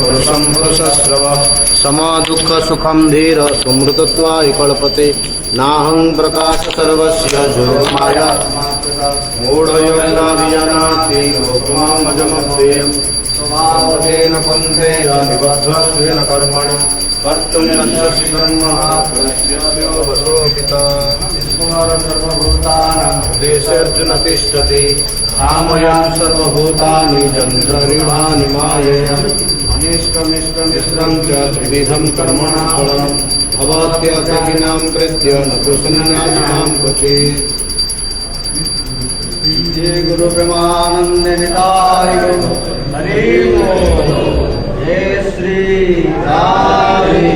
पुरुषं पुरुषस्रव समा दुःख सुखं धीर सुमृतत्वाय कल्पते नाहं प्रकाश सर्वस्य जोगमाया मूढयोगिनाभिजानाति लोकमामजमव्ययम् स्वभावतेन पन्थेन निबद्धस्वेन कर्मणि कर्तुं नश्यसि ब्रह्मः पुनश्च वसोपिता सर्वभूतानां हृदेशेऽर्जुन तिष्ठति कामयान् सर्वभूतानि चन्द्ररिणानि मायया अनिष्टमिष्टमिश्रं च त्रिविधं कर्मणां फलं भवत्यधिकिनां कृत्य न तु सन्न्यासिनां क्वचित्। जय गुरु प्रेमानंद निताय हरि बोल। जय श्री राधे।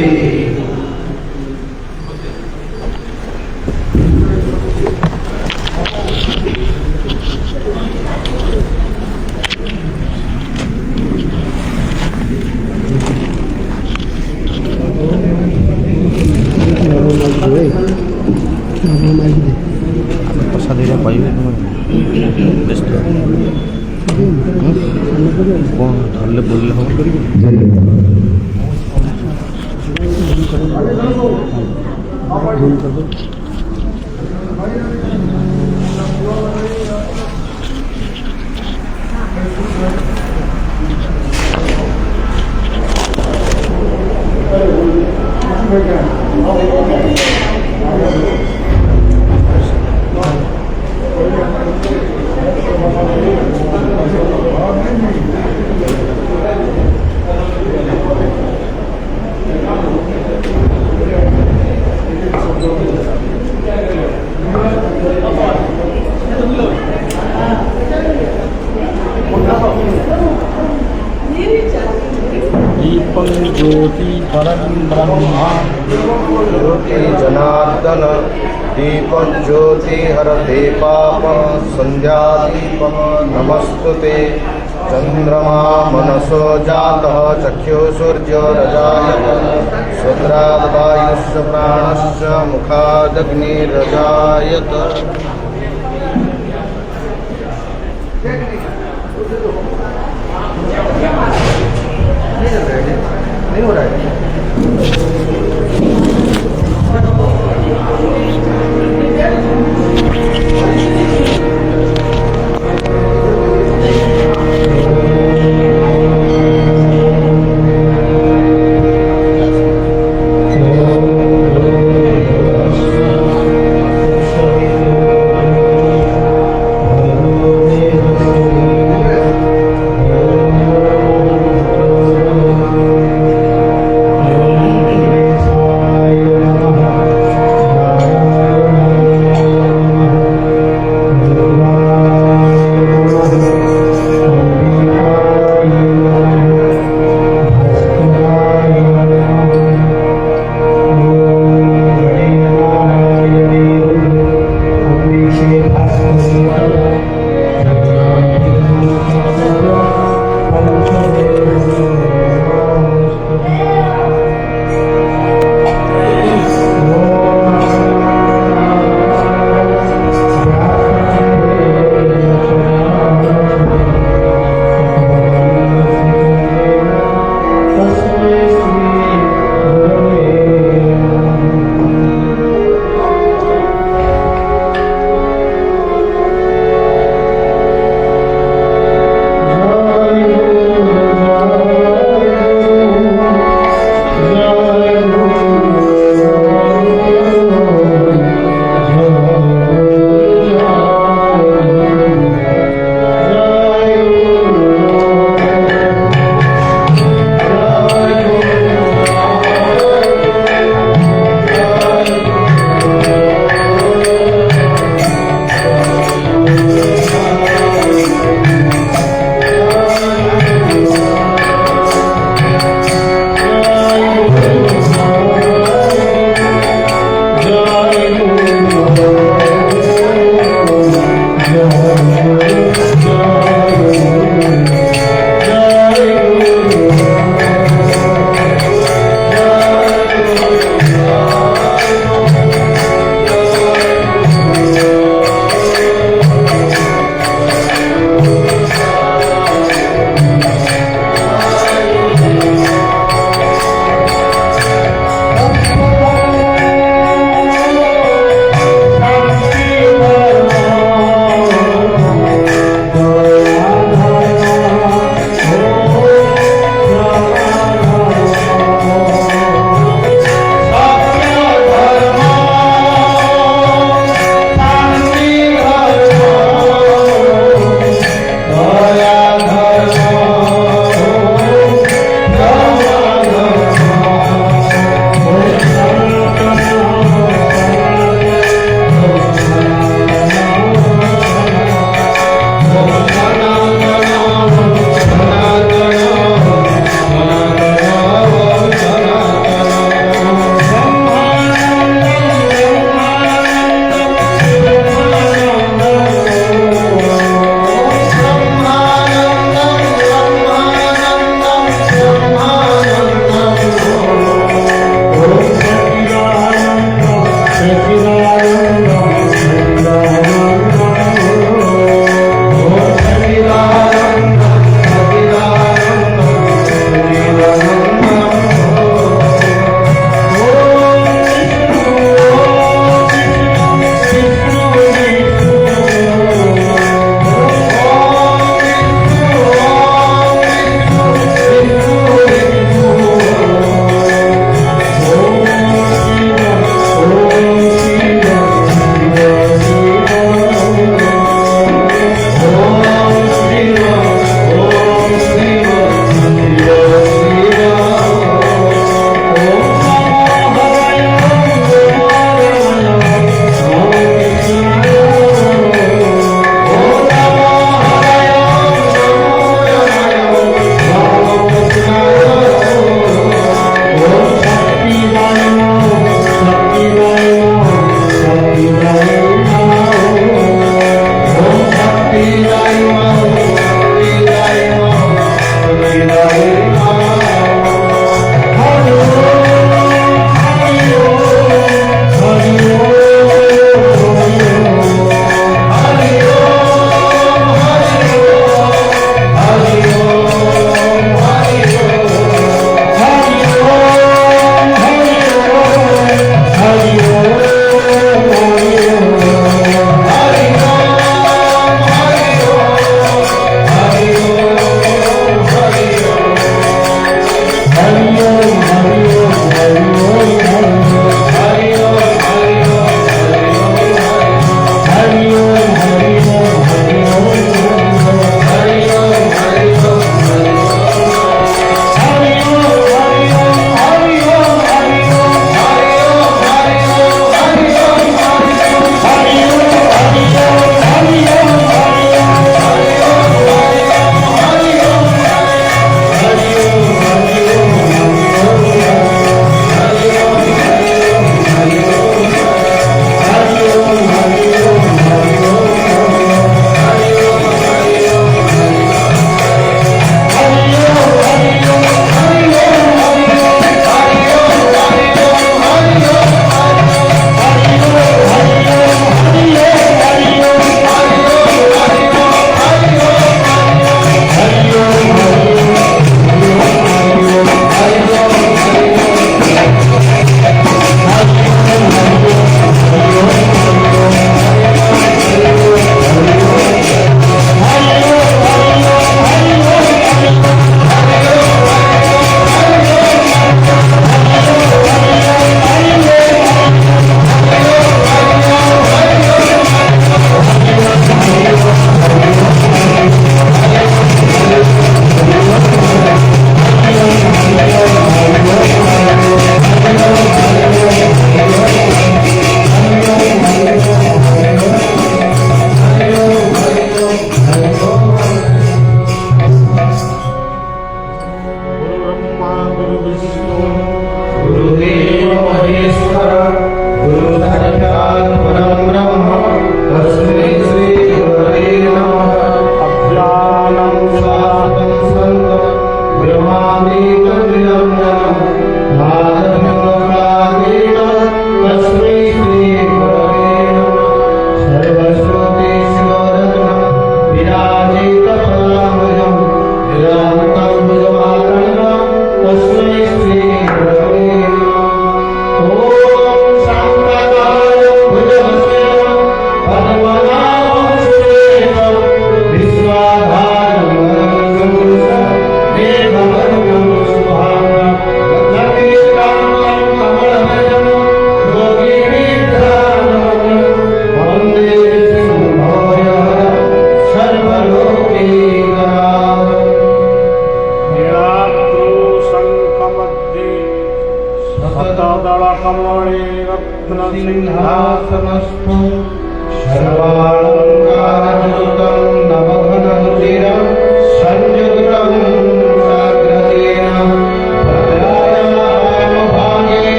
प्रसाद पाइबे कौन धरले बोलले हम दीपं ज्योति परं ब्रह्मा ज्योति जनार्दन दीपं ज्योति हरते पापं संध्यादीपं नमस्तुते चंद्रमा मनसो जातः चक्षुसूर्यो रजायत श्रोत्राद् वायुश्च प्राणश्च मुखादग्निरजायत। नहीं हो रहा है।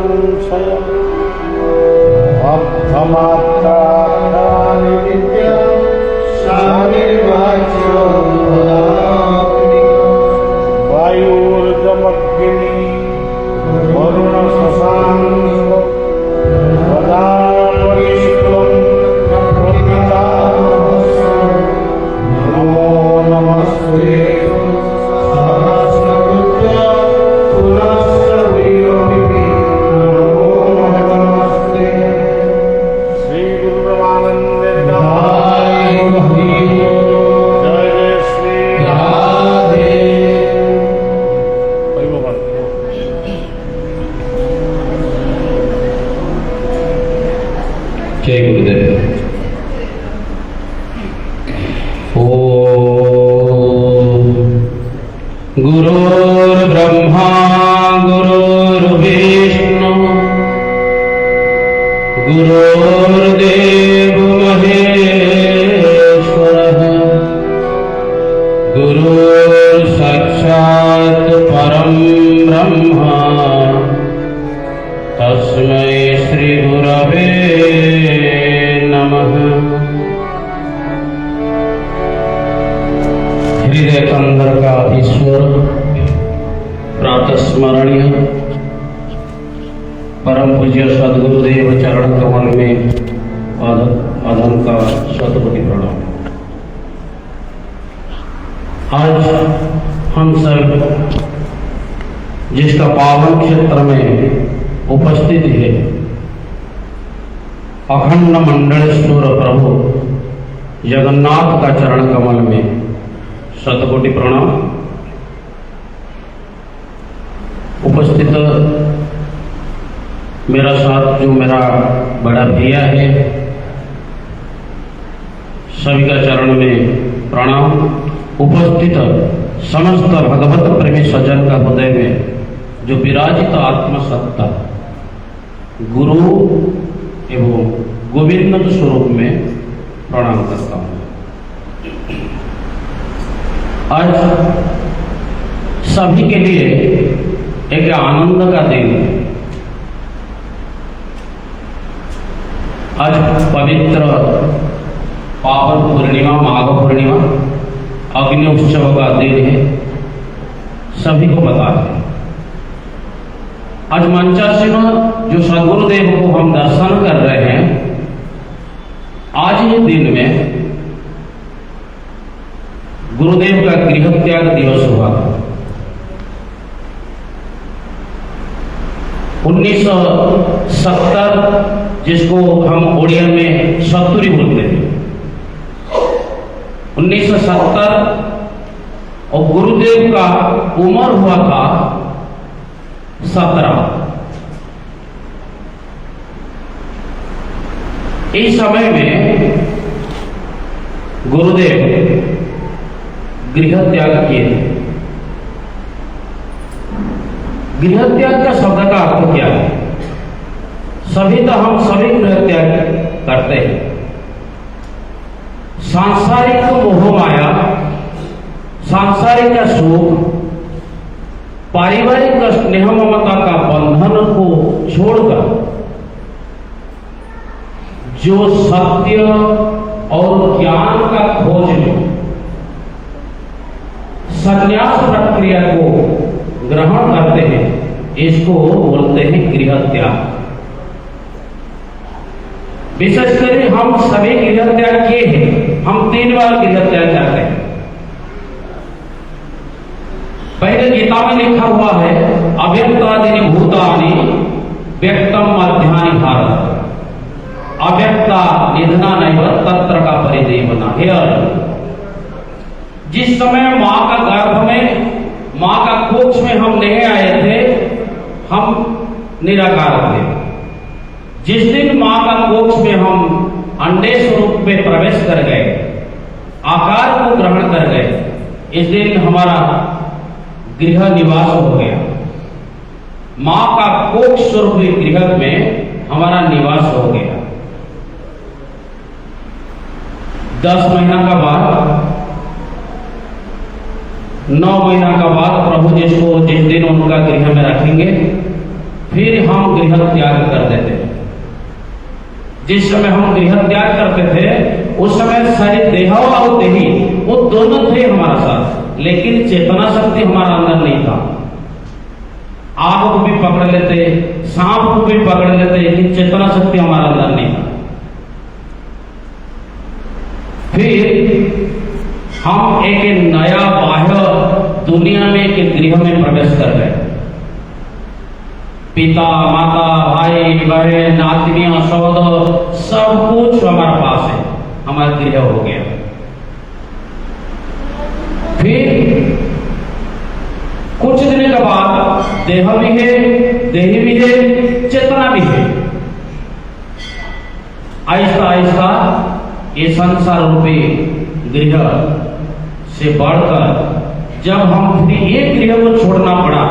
संशय अर्थमात्राख्यानि विद्या शानिर्वाच्यो वायुर्जमग्नि वरुण शशांक वदापरिष्टं प्रपिता नमो नमस्ते सहस्रकृत्या पुनस्सर्वयोनिः नमो नमस्ते। श्री गुरु रामानंद जय हरि जय जय श्री राधे। हरि बोल। जय गुरुदेव। ओम गुरुर्ब्रह्मा गुरुर्विष्णु गुरुर्देवो महेश्वरः गुरुर्साक्षात् परं ब्रह्म तस्मै श्री गुरवे नमः। हृदय कंदर का ईश्वर प्रातः स्मरणीय परम पूज्य सदगुरुदेव चरण कमल में अधम का शतकोटि प्रणाम। आज हम सब जिसका पावन क्षेत्र में उपस्थित है अखंड मंडलेश्वर प्रभु जगन्नाथ का चरण कमल में शतकोटि प्रणाम। उपस्थित मेरा साथ जो मेरा बड़ा भैया है सभी का चरण में प्रणाम। उपस्थित समस्त भगवत प्रेमी सज्जन का हृदय में जो विराजित आत्मसत्ता गुरु एवं गोविंद स्वरूप में प्रणाम करता हूँ। आज सभी के लिए एक आनंद का दिन है। आज पवित्र पावन पूर्णिमा माघ पूर्णिमा अग्नि उत्सव का दिन है, सभी को पता है। आज मंचासीन जो सदगुरुदेव को हम दर्शन कर रहे हैं, आज ये दिन में गुरुदेव का गृह त्याग दिवस हुआ था। 1970 जिसको हम ओडिया में 70 बोलते हैं, 1970 और गुरुदेव का उम्र हुआ था 17। इस समय में गुरुदेव गृह त्याग किए। गृह त्याग का शब्द का अर्थ क्या है? सभी तो हम सभी गृह त्याग करते हैं। सांसारिक मोह माया, सांसारिक सुख, पारिवारिक स्नेह ममता का बंधन को छोड़कर जो सत्य और ज्ञान का खोज में संन्यास प्रक्रिया को ग्रहण करते हैं, इसको बोलते हैं गृह त्याग। विशेषकर हम सभी गृह त्याग किए हैं। हम 3 बार गृह त्याग करते हैं। पहले गीता में लिखा हुआ है, अव्यक्तादीनि भूतानि व्यक्तम मध्यानि भारत, अव्यक्ता निधना नैव तत्र का परिदेवना। हे अर्जुन, जिस समय मां का गर्भ में, मां का कोख में हम नहीं आए थे, हम निराकार थे। जिस दिन मां का कोख में हम अंडे स्वरूप में प्रवेश कर गए, आकार को ग्रहण कर गए, इस दिन हमारा गृह निवास हो गया। मां का कोख स्वरूप गृह में हमारा निवास हो गया। 10 महीना का बाद, 9 महीना का बाद प्रभु जिसको जिस दिन उनका गृह में रखेंगे, फिर हम गृह त्याग कर देते हैं। जिस समय हम गृह त्याग करते थे उस समय शरीर देह और देही वो दोनों थे हमारा साथ, लेकिन चेतना शक्ति हमारा अंदर नहीं था। आग को भी पकड़ लेते, सांप को भी पकड़ लेते, लेकिन चेतना शक्ति हमारा अंदर नहीं था। फिर हम एक नया बाह्य दुनिया में एक गृह में प्रवेश कर गए। पिता माता भाई बहन नातिनियां सौद सब कुछ हमारे पास है, हमारा गृह हो गया। फिर कुछ दिन के बाद देह भी है, देही भी है, चेतना भी है। आहिस्ता आहिस्ता ये संसार रूपी गृह से बढ़कर जब हम फिर ये गृह को छोड़ना पड़ा,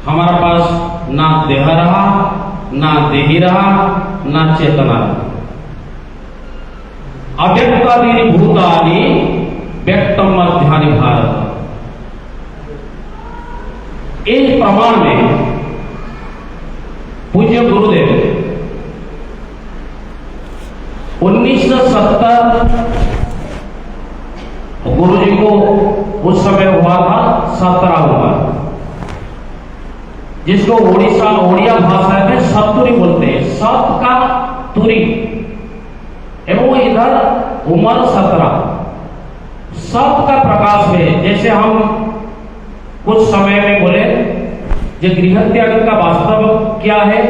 हमारा पास ना देह रहा, ना देही रहा, ना चेतना रहा। अव्यक्तादीनि भूतानि व्यक्तम मध्यानि भारत। इस प्रमाण में पूज्य गुरुदेव 1970 गुरुजी को उस समय हुआ था 17 उम्र, जिसको ओडिया भाषा में सतुरी बोलते हैं, सत का तुरी, एवं इधर उम्र 17। सत का प्रकाश में जैसे हम कुछ समय में बोले जो गृह त्याग का वास्तव क्या है,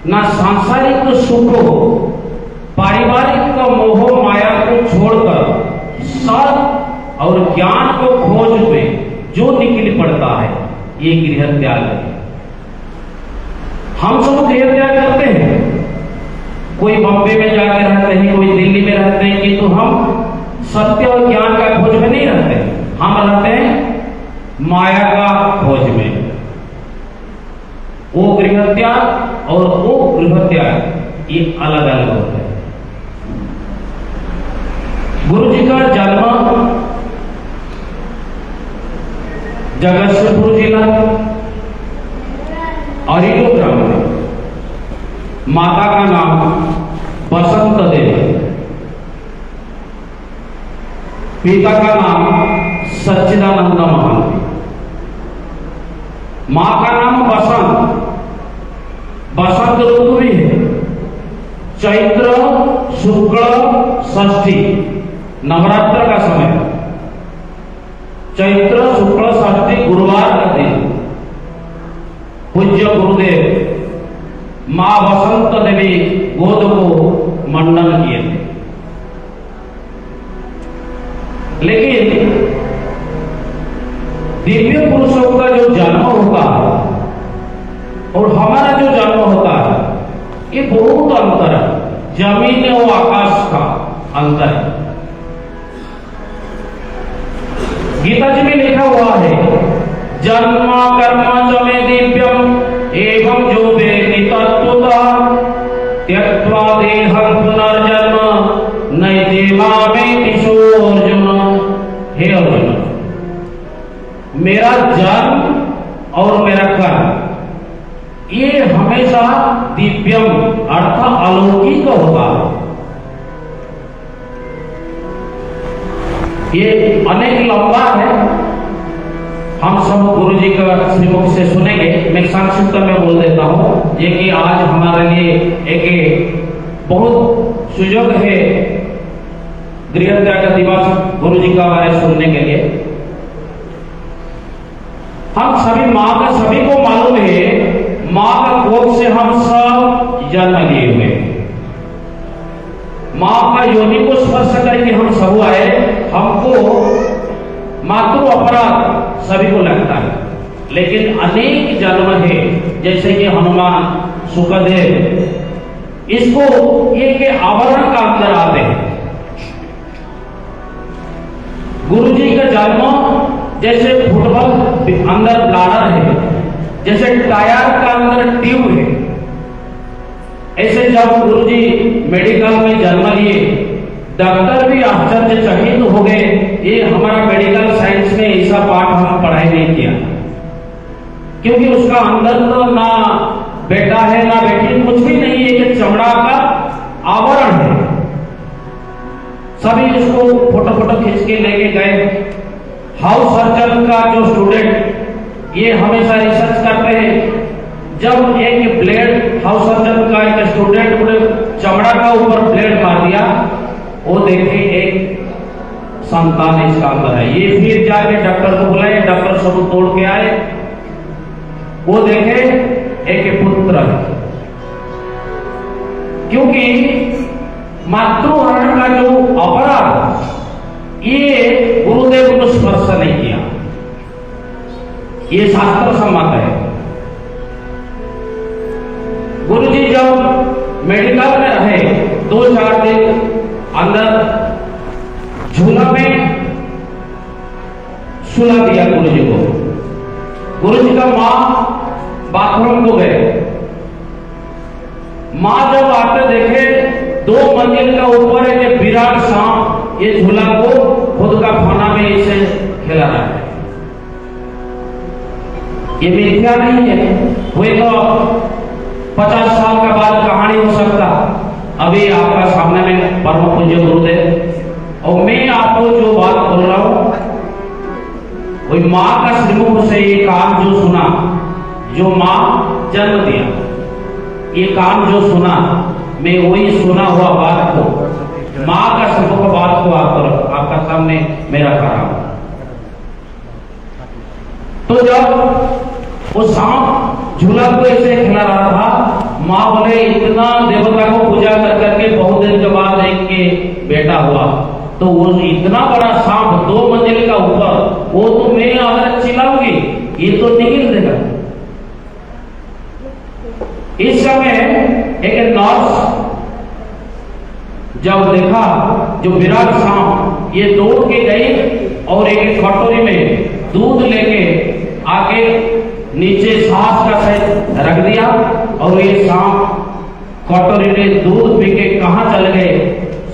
ना सांसारिक सुख पारिवारिक मोह माया को छोड़कर सत और ज्ञान को खोज में जो निकल पड़ता है, ये गृह त्याग है। हम सब गृह त्याग करते हैं, कोई बॉम्बे में जाकर रहते हैं, कोई दिल्ली में रहते हैं, किंतु हम सत्य और ज्ञान का खोज में नहीं रहते, हम रहते हैं माया का खोज में। वो गृह त्याग और वो गृह त्याग ये अलग अलग होते हैं। गुरु जी का जन्म जगतसिंहपुर जिला अरिलो ग्राम में। माता का नाम बसंत देवी, पिता का नाम सच्चिदानंद महान, मां का नाम बसंत। बसंत ऋतु भी है, चैत्र शुक्ल षष्ठी नवरात्र का समय, चैत्र शुक्ल षष्ठी गुरुवार का दिन पूज्य गुरुदेव मां बसंत देवी गोद को मंडन किए थे। लेकिन दिव्य पुरुषों का जो जन्म होता है और हमारा जो जन्म होता है ये बहुत अंतर है, जमीन और आकाश का अंतर है। गीता जी में लिखा हुआ है, जन्म कर्म च मे दिव्यम एवं जो वेत्ति तत्त्वतः त्यक्त्वा देहं पुनर्जन्म नैति मामेति सोऽर्जुन। हे अर्जुन, मेरा जन्म और मेरा कर्म ये हमेशा दिव्यम अर्थात अलौकिक होता है। ये अनेक लंबा है, हम सब गुरु जी का श्रीमुख से सुनेंगे। मैं संक्षिप्त में बोल देता हूँ, ये कि आज हमारे लिए एक बहुत सुयोग है गृह त्याग दिवस गुरु जी का बारे सुनने के लिए। हम सभी माँ का सभी को मालूम है, माँ का कोख से हम सब जन्म लिए हुए, माँ का योनि को स्पर्श करके हम सब आए। हमको मातृ अपराध सभी को लगता है, लेकिन अनेक जन्म है, जैसे कि हनुमान सुखदेव, इसको एक आवरण का अंदर आते हैं। गुरु जी का जन्म जैसे फुटबॉल अंदर ब्लाडर है, जैसे टायर का अंदर ट्यूब है, ऐसे जब गुरु जी मेडिकल में जन्म लिए, डॉक्टर भी आश्चर्यचकित हो गए, ये हमारा मेडिकल साइंस में ऐसा पाठ हम पढ़ाई नहीं किया। क्योंकि उसका अंदर तो ना बेटा है ना बेटी, कुछ भी नहीं है, कि चमड़ा का आवरण है। सभी उसको फोटो खींच के लेके गए। हाउस सर्जन का जो स्टूडेंट ये हमेशा रिसर्च करते हैं, जब एक ब्लेड हाउस सर्जन का एक स्टूडेंट चमड़ा का ऊपर ब्लेड मार दिया, वो देखे एक संतान इसका अंदर है। ये फिर जाके डॉक्टर को बुलाए, डॉक्टर सब तोड़ के आए, वो देखे एक पुत्र है। क्योंकि मातृहरण का जो अपराध ये गुरुदेव को स्पर्श नहीं किया, ये शास्त्र सम्मत है। गुरुजी जब मेडिकल में रहे 2-4 दिन अंदर झूला में सुला दिया गुरुजी को। गुरुजी का मां बाथरूम को गए। मां जब आते देखे 2 मंजिल का ऊपर एक विराट सांप ये झूला को खुद का खाना में इसे खिला रहा है। ये मिथ्या नहीं है, हुए तो 50 साल का बाद कहानी हो सकता। अभी आपका सामने में परम पूज्य गुरुदेव और मैं आपको जो बात बोल रहा हूं, वही मां का श्रीमुख से ये काम जो सुना, जो मां जन्म दिया, ये काम जो सुना, मैं वही सुना हुआ बात को, मां का श्रीमुख बात को आपका सामने मैं रख रहा हूं। तो जब वो सांप झूला को ऐसे खिला रहा था, मां बोले इतना देवता को पूजा कर करके बहुत दिन के बाद एक के बेटा हुआ, तो वो इतना बड़ा सांप 2 मंजिल का ऊपर, वो तो मैं अगर चिल्लाऊंगी ये तो निकल देगा। इस समय एक नर्स जब देखा जो विराट सांप, ये दौड़ के गई और एक कटोरी में दूध लेके आके नीचे सांस का सहित रख दिया, और ये सांप कटोरी में दूध पी के कहां चल गए।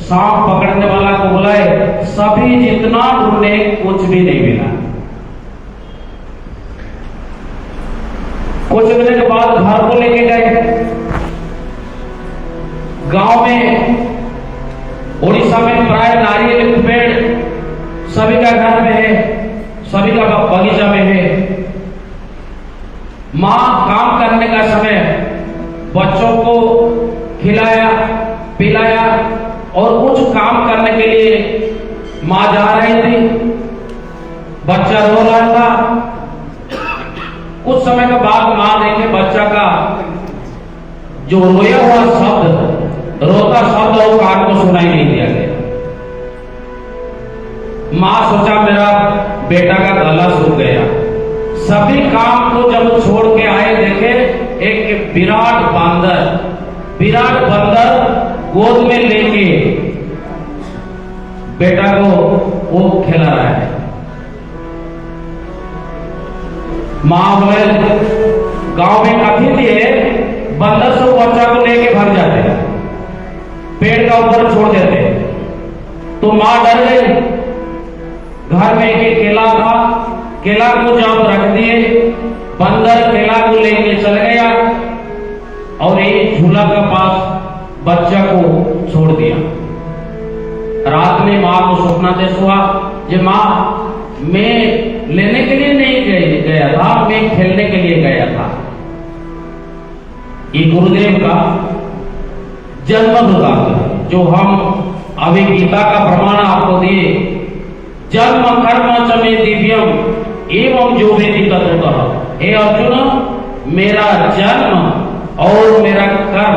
सांप पकड़ने वाला को बुलाए, सभी जितना ढूंढे कुछ भी नहीं मिला। कुछ दिनों के बाद घर को लेके गए। गांव में उड़ीसा में प्राय नारियल के पेड़ सभी का घर में है, सभी का बगीचा में है। मां काम करने का समय बच्चों को खिलाया पिलाया और कुछ काम करने के लिए मां जा रही थी। बच्चा रो रहा था। कुछ समय के बाद मां देखे बच्चा का जो रोया हुआ शब्द, रोता शब्द और कान को सुनाई नहीं दिया गया। मां सोचा मेरा बेटा का गला सूख गया। सभी काम को जब छोड़ के आए, देखे एक विराट बंदर गोद में लेके बेटा को वो खिला रहा है। मां बोले गांव में कथी थी है, बंदर से बच्चा को लेके भाग जाते, पेड़ का ऊपर छोड़ देते। तो मां डर गई। घर में एक केला था, केला को जब रख दिए, बंदर केला को लेके चल गया और एक झूला के पास बच्चा को छोड़ दिया। रात में मां को सपना देश हुआ, ये मां मैं लेने के लिए नहीं गया था, मैं खेलने के लिए गया था। ये गुरुदेव का जन्म वृत्तांत है, जो हम अभी गीता का प्रमाण आपको दिए। जन्म कर्म च मे दिव्यम एवं जो वेदी तत्वतः। हे अर्जुन, मेरा जन्म और मेरा कर्म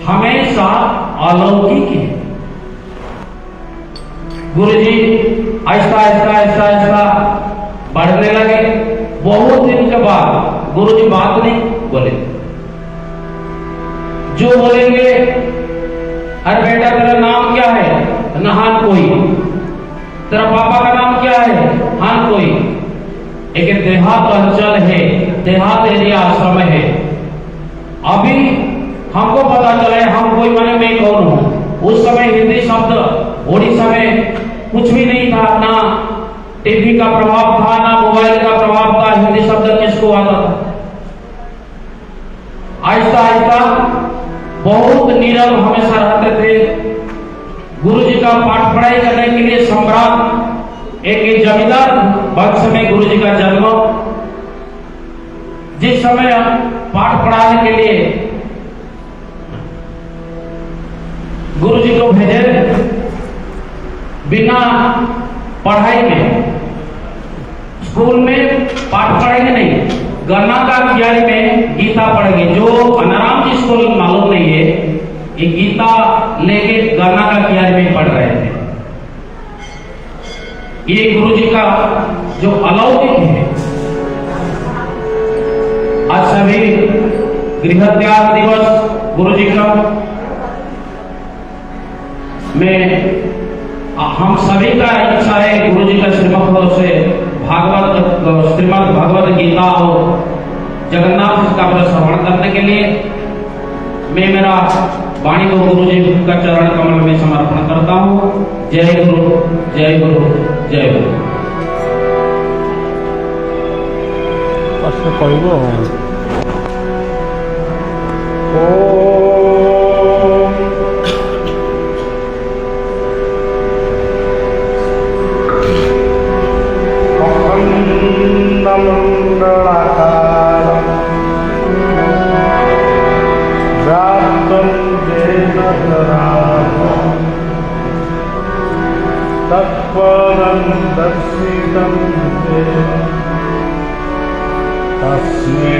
हमेशा अलौकिक है। गुरुजी ऐसा बढ़ने लगे। बहुत दिन के बाद गुरुजी बात नहीं बोले। जो बोलेंगे, अरे बेटा तेरा नाम क्या है? नहान कोई। तेरा पापा का नाम क्या है? हान कोई। एक देहात अंचल है, देहात एरिया आश्रम है। अभी हमको पता चले हम कोई माने मैं कौन हूं। उस समय हिंदी शब्द उड़ीसा में कुछ भी नहीं था, ना टीवी का प्रभाव था, ना मोबाइल का प्रभाव था, हिंदी शब्द किसको आता था। आहिस्ता आहिस्ता बहुत नीरव हमेशा रहते थे। गुरु जी का पाठ पढ़ाई करने के लिए सम्राट एक जमींदार वंश में गुरु जी का जन्म। जिस समय पाठ पढ़ाने के लिए गुरु जी को भेजे, बिना पढ़ाई में स्कूल में पाठ पढ़ेंगे नहीं, गन्ना का क्यारी में गीता पढ़ेंगे। जो अनाराम जी स्कूल मालूम नहीं है, ये गीता लेके गन्ना का क्यारी में पढ़ रहे थे। ये गुरु जी का जो अलौकिक है। आज सभी गृह त्याग दिवस गुरु जी का, मैं हम सभी का इच्छा है गुरु जी का श्रीमद से श्रीमद भगवत गीता और जगन्नाथ जी का श्रवण करने के लिए मैं मेरा वाणी को गुरु जी का चरण कमल में समर्पण करता हूँ। जय गुरु, जय गुरु, जय गुरु। तत्परं दर्शितं तस्मै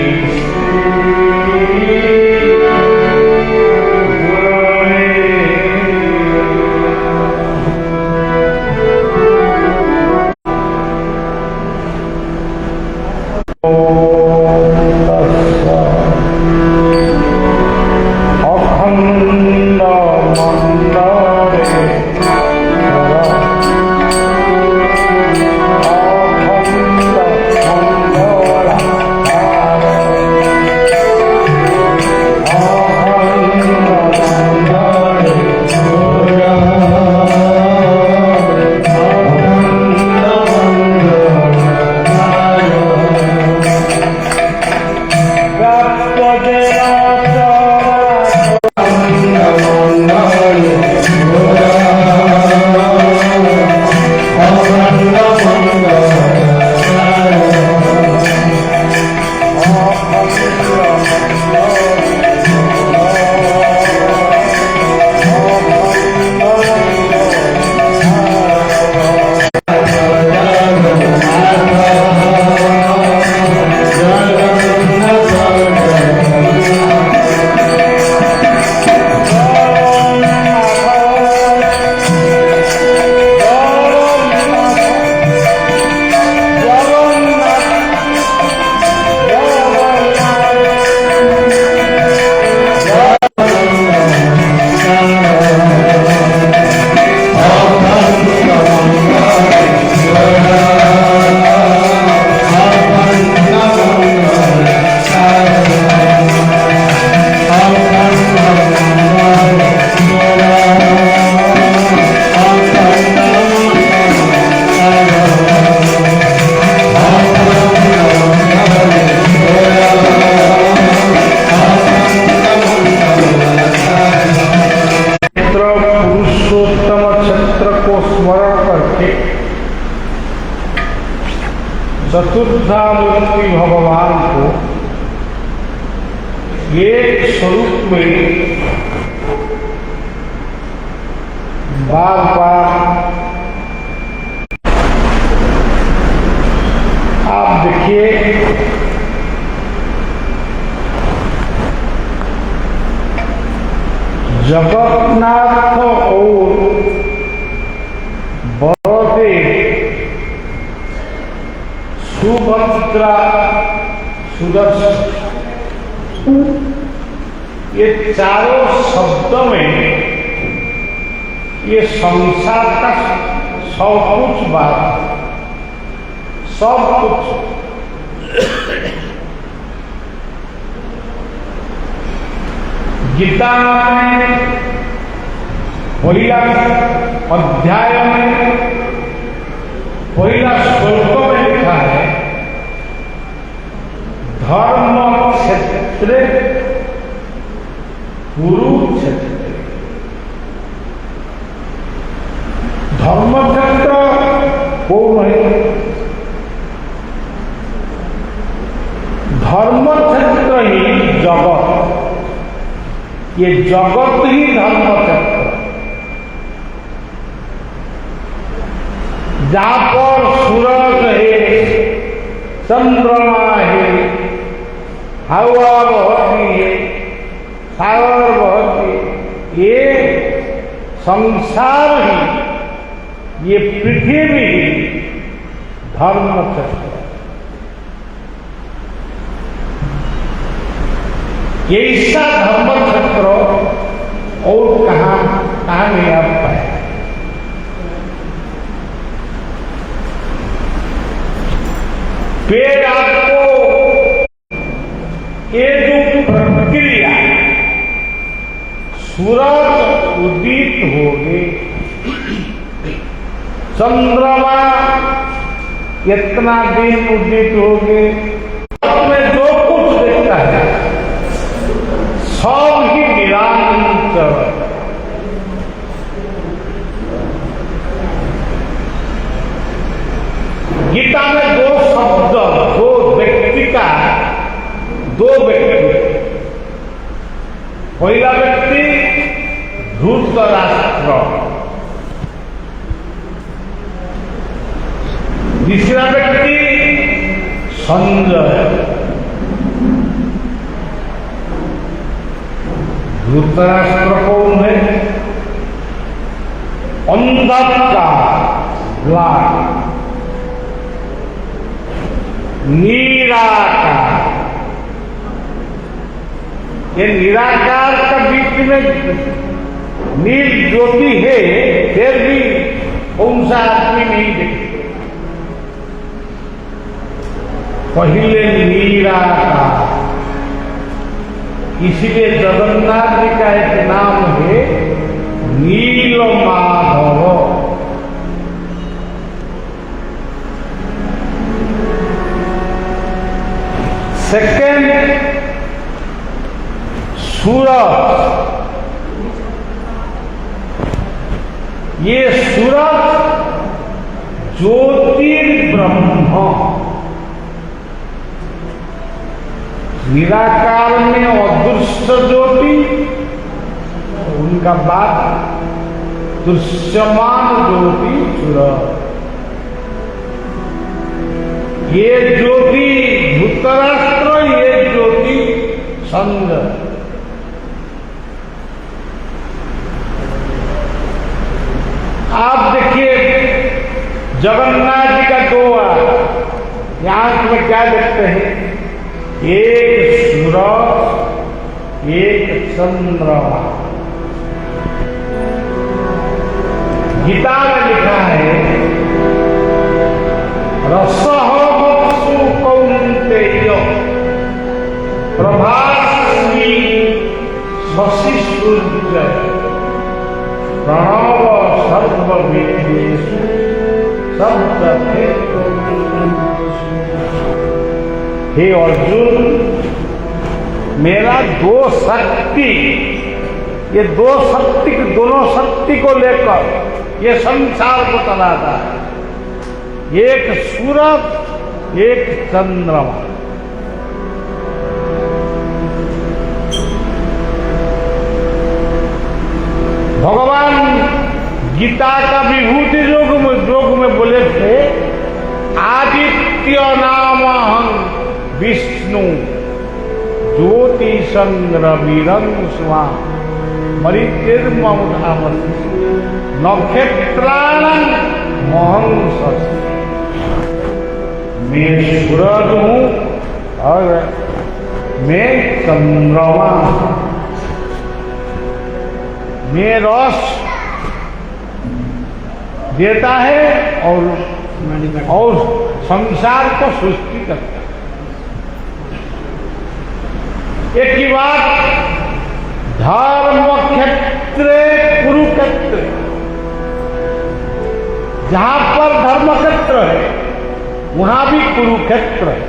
चतुर्धामूर्ति भगवान को एक स्वरूप में बार बार आप देखिए, जगन्नाथ और बलदेव, सुभद्रा, सुदर्शन, ये चारों शब्द में ये संसार का सब कुछ बात, सब कुछ गीता में पहिला अध्याय में पहला श्लोक में लिखा है धर्म क्षेत्र कुरुक्षेत्र। धर्म क्षेत्र कौन है? धर्म क्षेत्र ही जगत, ये जगत ही धर्म क्षेत्र, जहां पर सूरज है, चंद्रमा है, हवा बहती है, सागर बहती है, ये संसार ही, ये पृथ्वी ही धर्म क्षेत्र। ये ऐसा धर्म क्षेत्र और कहाँ नहीं आप पाए। फिर आपको ये जो प्रक्रिया, सूरज उदित हो गए, चंद्रमा कितना दिन उदित हो गए, में जो कुछ देखता है सब ही निरंतर। गीता में दो शब्द, दो व्यक्ति का, दो व्यक्ति, पहला व्यक्ति धृतराष्ट्र, दूसरा व्यक्ति संजय। धृतराष्ट्र कौन है? अंधकार, लाट, निराकार। ये निराकार का बीच में नील ज्योति है, फिर भी कौन सा आदमी नहीं देखते। पहले निराकार, इसीलिए जगन्नाथ जी का एक नाम है नील माधव। सेकेंड सूरज, ये सूरज ज्योतिर्ब्रह्म, निराकार में अदृश्य ज्योति, उनका बाद दृश्यमान ज्योति सूरज। ये ज्योति धृतराष्ट्र, ये ज्योति संजय। आप देखिए जगन्नाथ जी का गोवा, यहां में क्या देखते हैं? एक सूरज, एक चंद्रमा। गीता में लिखा है रसः वत्सु कौन्तेय प्रभास्मि शशि सूर्य प्रणव सर्ववेदेषु शब्दते। हे अर्जुन, मेरा दो शक्ति, ये दो शक्ति, दोनों शक्ति को लेकर ये संसार को चलाता है। एक सूरज, एक चंद्रमा। भगवान गीता का विभूति योग में बोले थे आदित्य नामहं विष्णु ज्योति संग्रवीरं स्वा मरितिर्ममुधामसि नक्षत्राणां महं। मैं सूरज हूँ और मैं चंद्रमा, मैं रस देता है और संसार को सृष्टि करता है। एक ही बात धर्म क्षेत्र कुरुक्षेत्र, जहां पर धर्म क्षेत्र है वहां भी कुरुक्षेत्र है।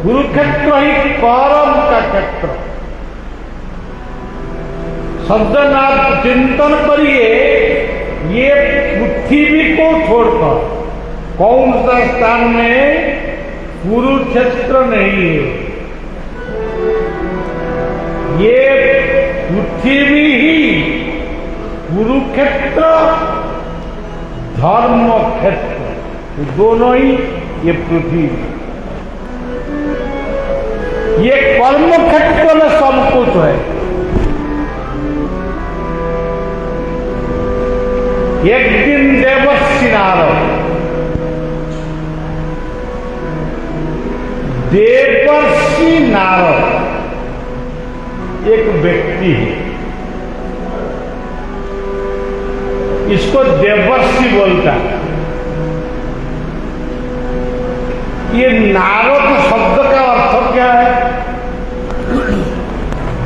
कुरुक्षेत्र ही कर्म का क्षेत्र। सज्जनाथ चिंतन करिए, ये पृथ्वी को छोड़कर कौन सा स्थान में कुरुक्षेत्र नहीं है। ये पृथ्वी ही कुरुक्षेत्र, धर्म क्षेत्र, दोनों ही ये पृथ्वी। ये कर्म क्षेत्र में सब कुछ है। एक दिन देवर्षि नारद, देवर्षि नारद एक व्यक्ति है, इसको देवर्षि बोलता है। ये नारद शब्द का अर्थ क्या है?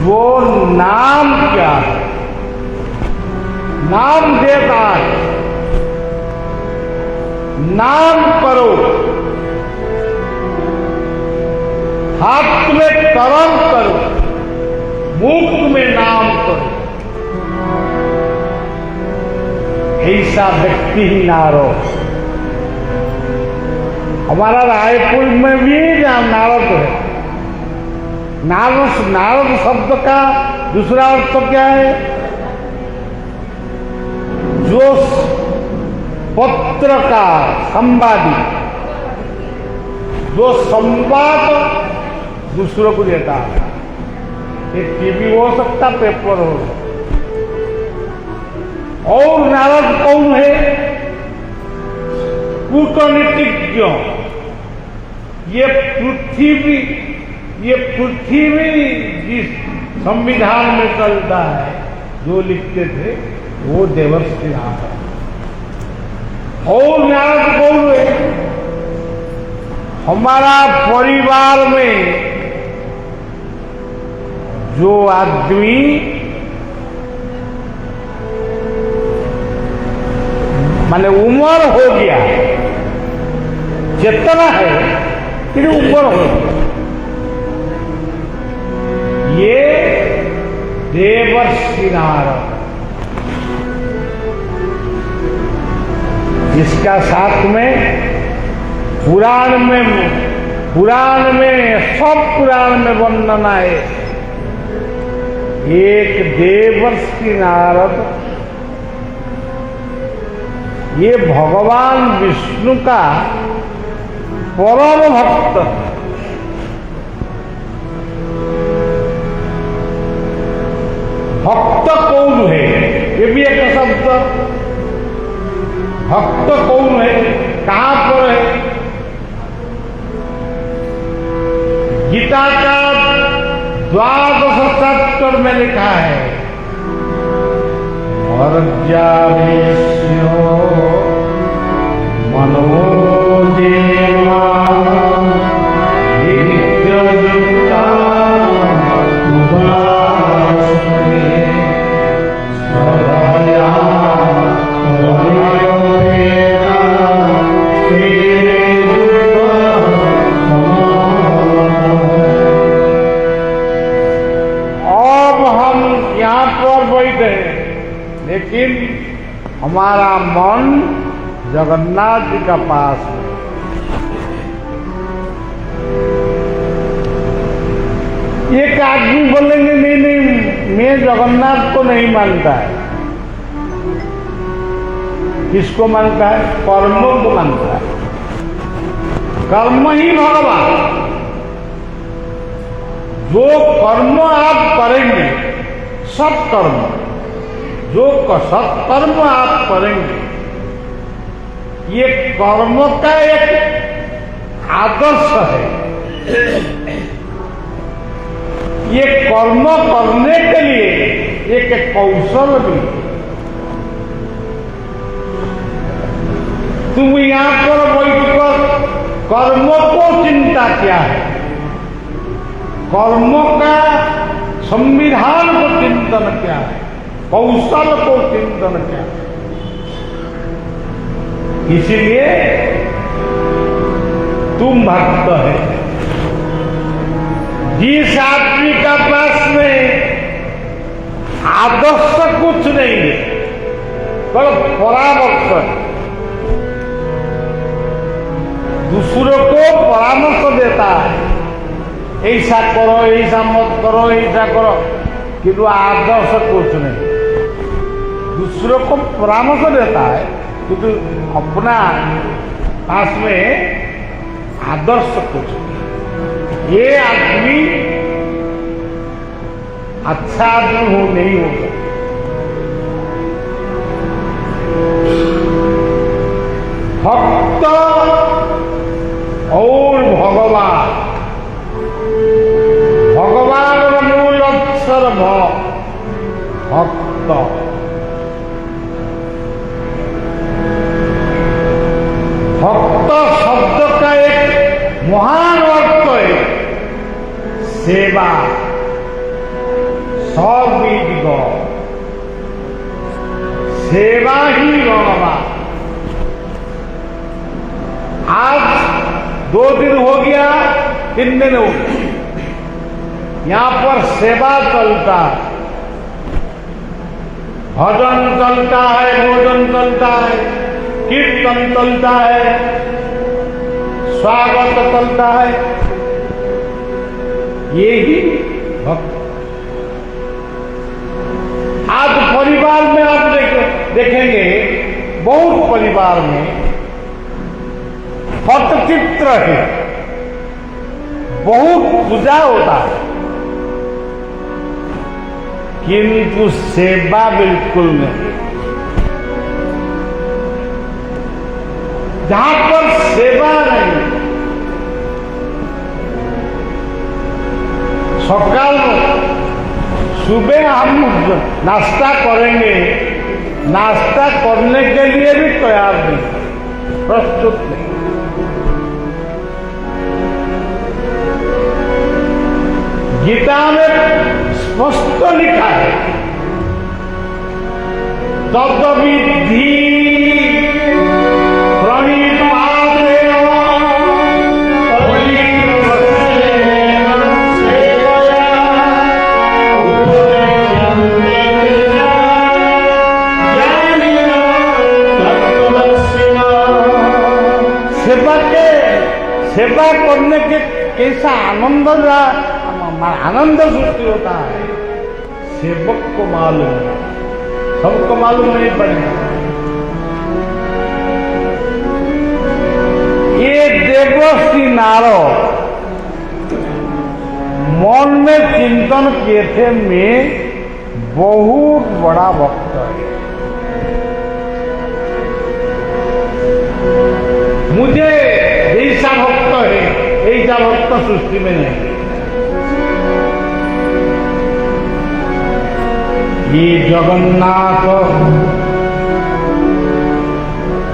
वो नाम क्या है? नाम देता है। नाम करो, हाथ में कर्म करो, मुख में नाम करो। ऐसा व्यक्ति ही नारद। हमारा रायपुर में भी नारद है। नारद शब्द का दूसरा अर्थ क्या है? जो पत्रकार, संवादी, जो संवाद दूसरों को देता है। ये टीवी हो सकता, पेपर हो सकता। और नारद कौन है? कूटनीतिज्ञ। ये पृथ्वी जिस संविधान में चलता है, जो लिखते थे वो देवर्षि नारद। और नारद कौन है? हमारा परिवार में जो आदमी माने उम्र हो गया, चेतना है कि उम्र हो गया, ये देवर्षि नारद। जिसका साथ में पुराण में सब पुराण में वर्णन है। एक देवर्षि नारद, ये भगवान विष्णु का परम भक्त। भक्त कौन है? ये भी एक शब्द। भक्त कौन है? कहां पर है? गीता का 12 चैप्टर में लिखा है, अर्जावेश्यो मनोदेवा नित्ययुक्ता उपासते सदया लेकिन हमारा मन जगन्नाथ जी का पास है। एक आदमी बोलेंगे नहीं, मैं जगन्नाथ को नहीं मानता है। किसको मानता है? कर्म को मानता है। कर्म ही भगवान। जो कर्म आप करेंगे, सत्कर्म, जो सत्कर्म आप करेंगे, ये कर्म का एक आदर्श है। ये कर्म करने के लिए एक कौशल भी। तुम यहां पर बैठकर कर्म को चिंता क्या है? कर्म का संविधान को चिंतन क्या है? कौशल को चिंतन क्या है? इसीलिए तुम भक्त है। जिस आदमी का पास में आदर्श कुछ नहीं है, पर परामर्श है, दूसरों को परामर्श देता है, ऐसा करो, ऐसा मत करो, ऐसा करो, किंतु आदर्श कुछ नहीं। दूसरों को परामर्श देता है किंतु अपना पास में आदर्श कुछ नहीं। ये आदमी अच्छा आदमी हो नहीं हो सकता। भक्त और भगवान, भगवान मूल अक्षर भक्त। भक्त शब्द का एक महान अर्थ है सेवा, सर्वविद सेवा ही भगवान। आज 2 दिन हो गया, 3 दिन हो गया, यहां पर सेवा चलता है, भजन चलता है, भोजन चलता है, कीर्तन चलता है, स्वागत चलता है। यही भक्त। आज परिवार में आप देखेंगे, बहुत परिवार में पटचित्र है, बहुत पूजा होता है, किंतु सेवा बिल्कुल नहीं। जहां पर सेवा नहीं, सकाल सुबह हम नाश्ता करेंगे, नाश्ता करने के लिए भी तैयार नहीं, प्रस्तुत नहीं। गीता में स्पष्ट लिखा है, तद्विधि सेवा करने के कैसा आनंद सृष्टि होता है, सेवक को मालूम है, सबको मालूम नहीं पड़ेगा। ये देवश्री नारद मन में चिंतन किए थे, मैं बहुत बड़ा भक्त है, मुझे ऐसा भक्त है, ऐसा भक्त सृष्टि में नहीं। ये जगन्नाथ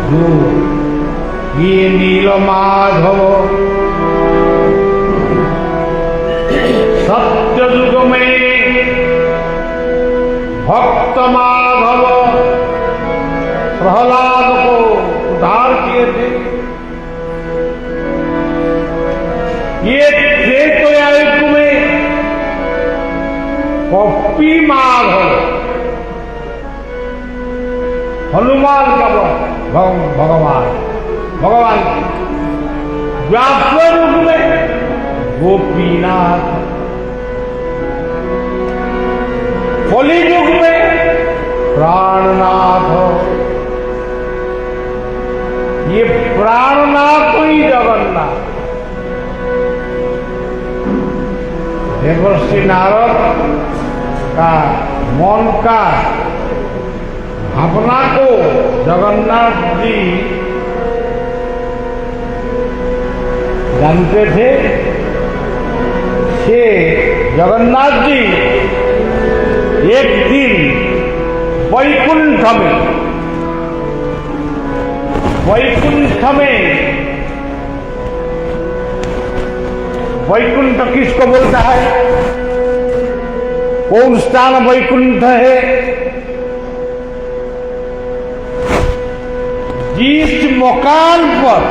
जो ये नीलमाधव सत्य युग में भक्त माधव प्रहलाद को उद्धार किए थे। ये त्रेतयुग में कपी माधव हनुमान का भगवान द्वापर युग में गोपीनाथ, कली युग में प्राणनाथ। ये प्राणनाथ ही जगन्नाथ। देवर्षि नारद का मन का भावना को जगन्नाथ जी जानते थे। से जगन्नाथ जी एक दिन वैकुंठ में वैकुंठ किसको बोलता है? कौन स्थान वैकुंठ है? जिस मकान पर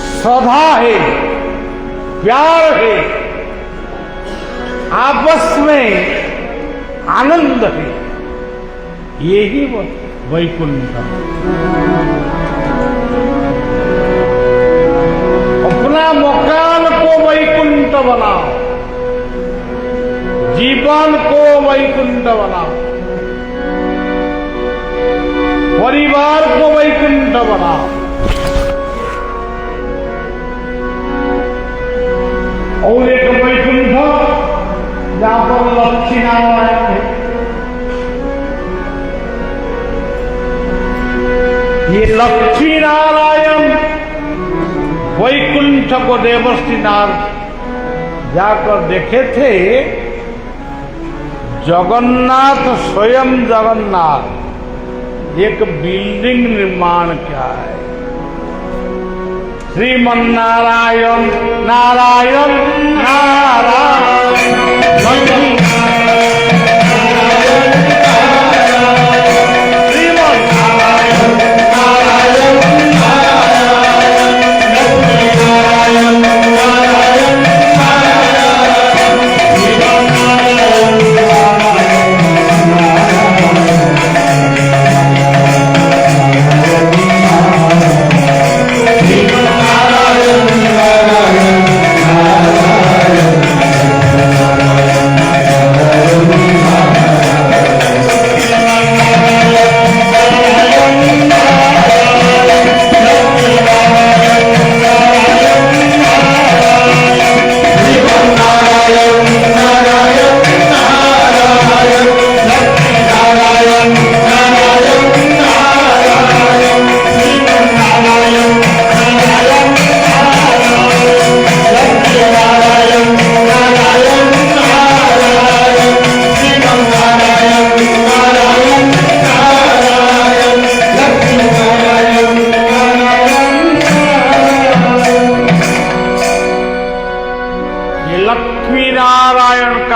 श्रद्धा है, प्यार है, आपस में आनंद है, यही वैकुंठ। अपना मकान को वैकुंठ बनाओ, जीवन को वैकुंठ बनाओ, परिवार को वैकुंठ बनाओ। और एक वैकुंठ जहां पर लक्ष्मी नारायण है, ये लक्ष्मी नारायण वैकुंठ को देवर्षि नारद जाकर देखे थे। जगन्नाथ स्वयं जगन्नाथ एक बिल्डिंग निर्माण किया है। श्रीमन्नारायण नारायण नारायण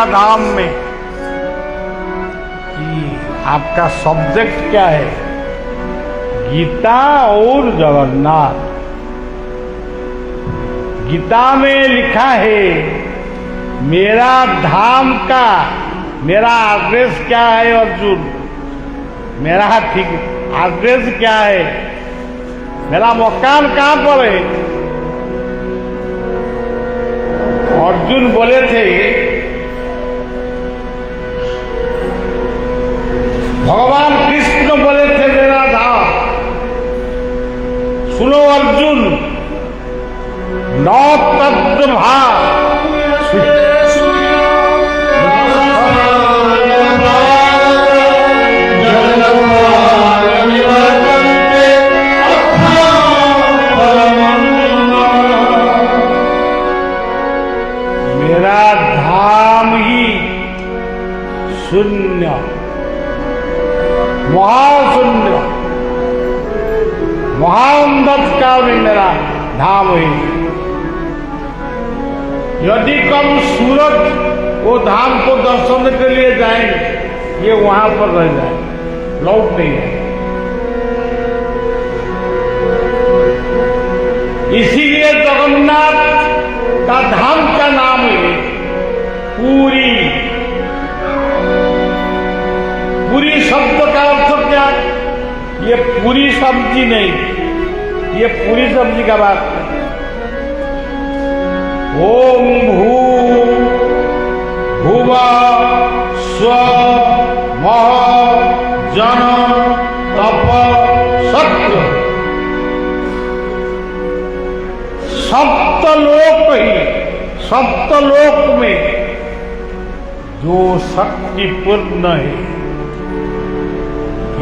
धाम में आपका सब्जेक्ट क्या है? गीता और जगन्नाथ। गीता में लिखा है मेरा धाम का मेरा एड्रेस क्या है अर्जुन, मेरा ठीक एड्रेस क्या है, मेरा मकान कहां पर है? अर्जुन बोले थे भगवान कृष्ण बोले थे मेरा धाम। सुनो अर्जुन, नौ तत्व भाव मेरा धाम ही शून्य, महाशून्य, महाअंधकार में मेरा धाम है। यदि कम सूरज वो धाम को दर्शन के लिए जाएंगे, ये वहां पर रह जाए, लौट नहीं है। इसीलिए जगन्नाथ का धाम का नाम है पूरी। पूरी शब्द का अर्थ क्या? ये पूरी सब्जी नहीं, ये पूरी सब्जी का बात है। ओम भू भुवा स्व मह जन तप सत्य, सप्तलोक ही, सप्तलोक में जो शक्ति पूर्ण है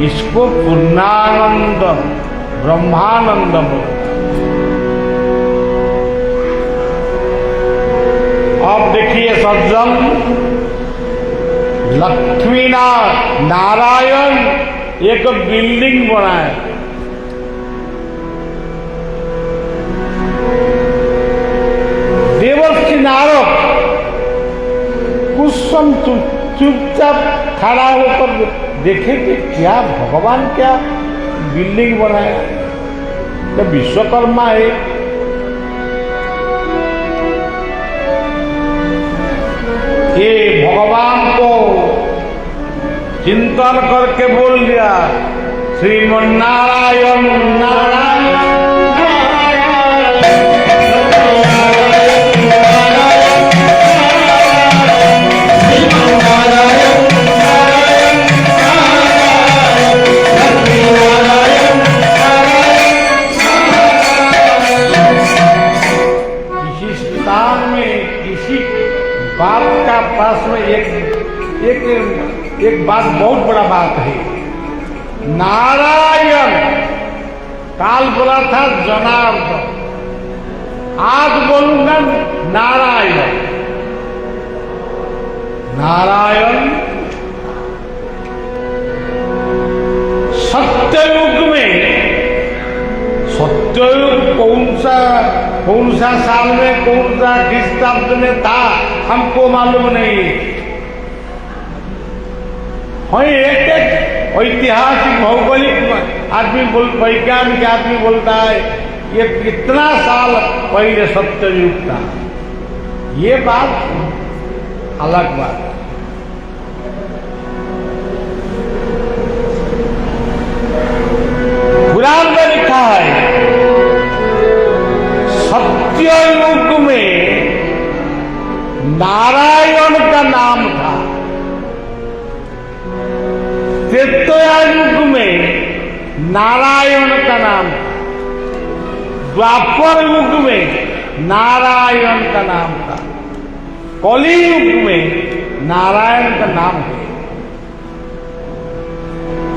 इसको पूर्णानंद ब्रह्मानंद बोलते। अब देखिए सज्जन, लक्ष्मी नारायण एक बिल्डिंग बनाए, देवर्षि नारद कुसुम चुपचाप खड़ा होकर देखे कि क्या भगवान क्या बिल्डिंग बनाया, क्या विश्वकर्मा है। ये भगवान को चिंतन करके बोल दिया श्रीमन्नारायण नारायण। बात का पास में एक बात बहुत बड़ा बात है। नारायण काल बोला था जनार्दन, आज बोलूंगा नारायण। नारायण सत्ययुग में, सत्ययुग कौन सा साल में कौन सा ख्रीष्टाब्द में था हमको मालूम नहीं। हाँ, एक ऐतिहासिक भौगोलिक आदमी वैज्ञानिक आदमी बोलता है ये कितना साल पहले सत्ययुग था। ये बात अलग बात है। पुराण में लिखा है सत्ययुग में नारायण का नाम था, त्रेता युग में नारायण का नाम था, द्वापर युग में नारायण का नाम था, कली युग में नारायण का नाम है।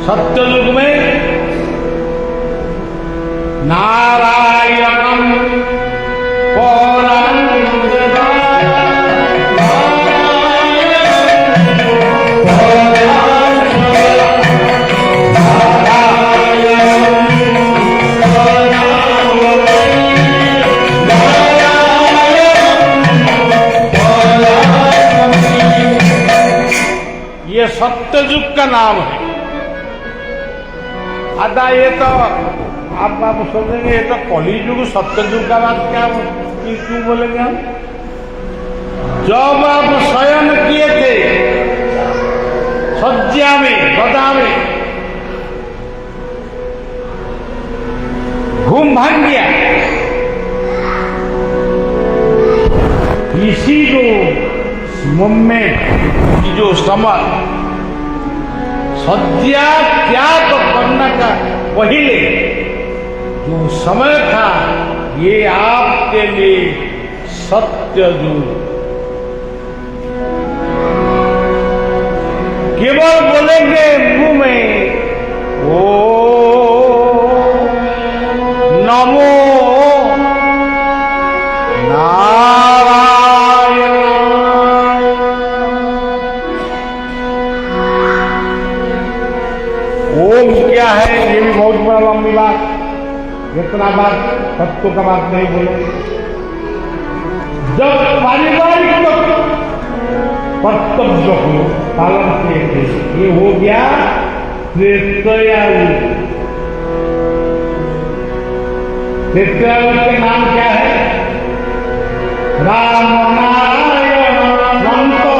सत्ययुग में नारायणम पौराणिक ये सत्ययुग का नाम है। अदा ये तो आप सोचेंगे ये तो कलियुग सत्ययुग का बात क्या क्यों बोलेंगे हम। जब आप शयन किए थे सज्जा में गदा में, घूम भाग गया, इसी जो में जो समय सज्जा त्याग करने का पहले जो समय था ये आपके लिए सत्ययुग। केवल बोलेंगे मुंह में ओ नमो क्या है ये भी बहुत बड़ा लंबी बात, इतना बात तत्व का बात नहीं बोले। जब पारिवारिक कर्तव्य को पालन किए थे ये हो गया त्रेतायुग। त्रेतायुग के नाम क्या है? राम नारायण संतो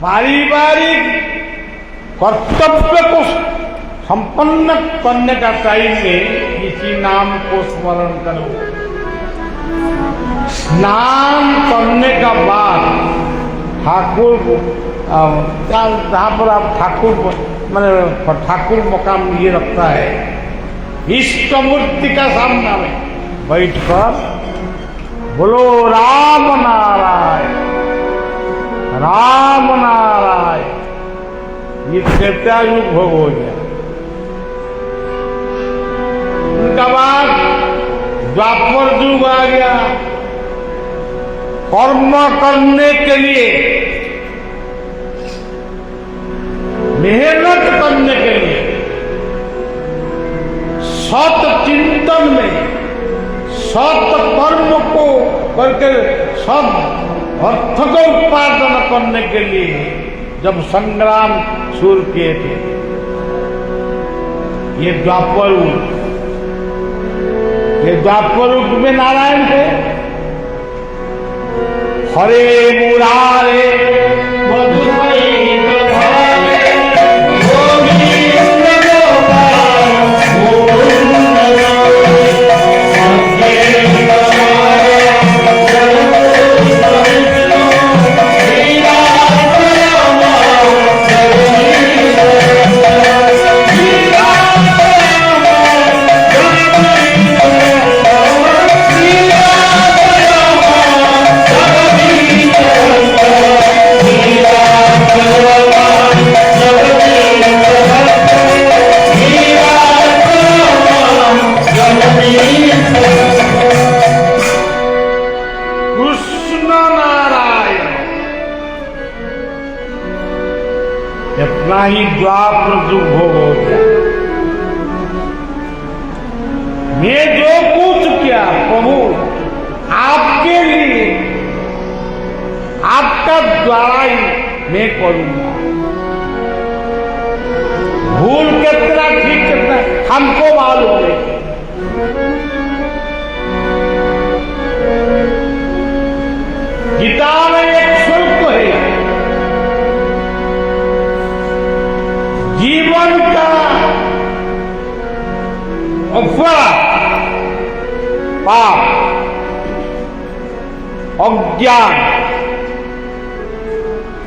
पारिवारिक कर्तव्य को संपन्न करने का टाइम में किसी नाम को स्मरण करो। स्नान करने का बाद ठाकुर जहाँ पर आप ठाकुर माने ठाकुर मकाम ये रखता है, इष्ट मूर्ति का सामना में बैठकर बोलो राम नारायण राम नारायण। ये त्रेतायुग भोग हो गया। उनका बाद द्वापर युग आ गया। कर्म करने के लिए, मेहनत करने के लिए, सत चिंतन में, सत कर्म को करके सब अर्थ को उत्पादन करने के लिए जब संग्राम शुरू किए थे, ये द्वापर युग में नारायण थे। हरे मुरारे मधुमयी इतना ही द्वापर युग भोग हो गया। मैं जो कुछ किया प्रभु आपके लिए, आपका द्वारा ही मैं करूंगा। भूल कितना ठीक कितना हमको मालूम है। गीता में एक श्लोक है, जीवन का अपराध, पाप, अज्ञान,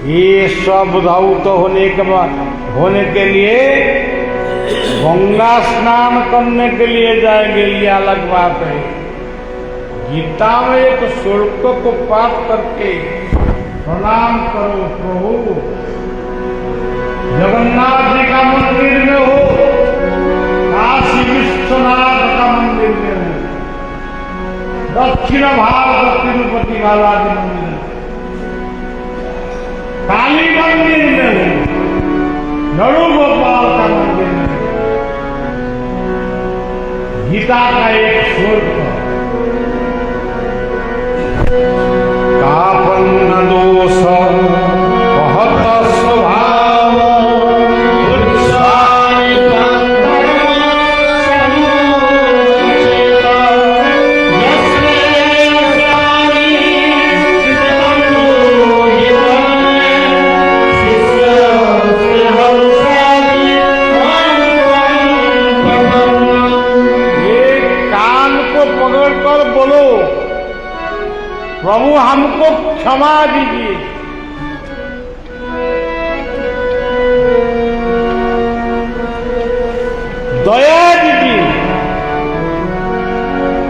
ये सब धौत होने के लिए गंगा स्नान करने के लिए जाएंगे, ये अलग बात है। गीता में एक श्लोक को पाठ करके प्रणाम करो प्रभु। जगन्नाथ जी का मंदिर में हो, काशी विश्वनाथ का मंदिर में हो, दक्षिण भारत तिरुपति बालाजी मंदिर में, काली मंदिर में हो, नड़ू गोपाल का मंदिर में, गीता का एक श्लोक कापन्न दोष बहुत स्वभाव प्रभु हमको क्षमा दीजिए। दया दीजिए।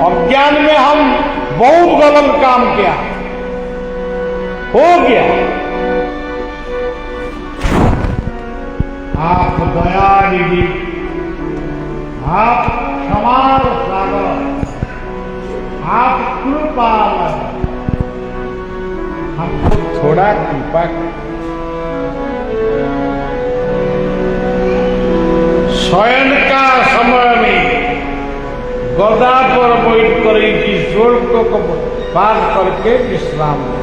अज्ञान में हम बहुत गलत काम किया, हो गया। आप दया दीजिए, आप क्षमा सागर, आप कृपाल, हमको थोड़ा कृपा कर। शयन का समय में गदा पर बैठ कर ईश्वर को पाठ करके विश्राम ले।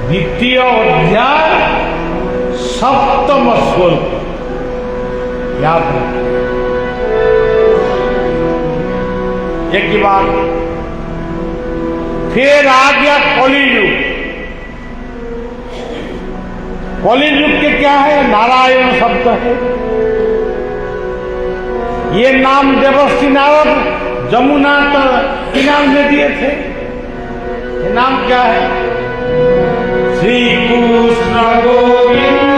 द्वितीय अध्याय सप्तम श्लोक याद रखें। एक बात फिर आ गया कलियुग। कलियुग के क्या है? नारायण शब्द है। ये नाम देवर्षि नारद जमुना किनारे में दिए थे। ये नाम क्या है? श्री कृष्ण गोविंद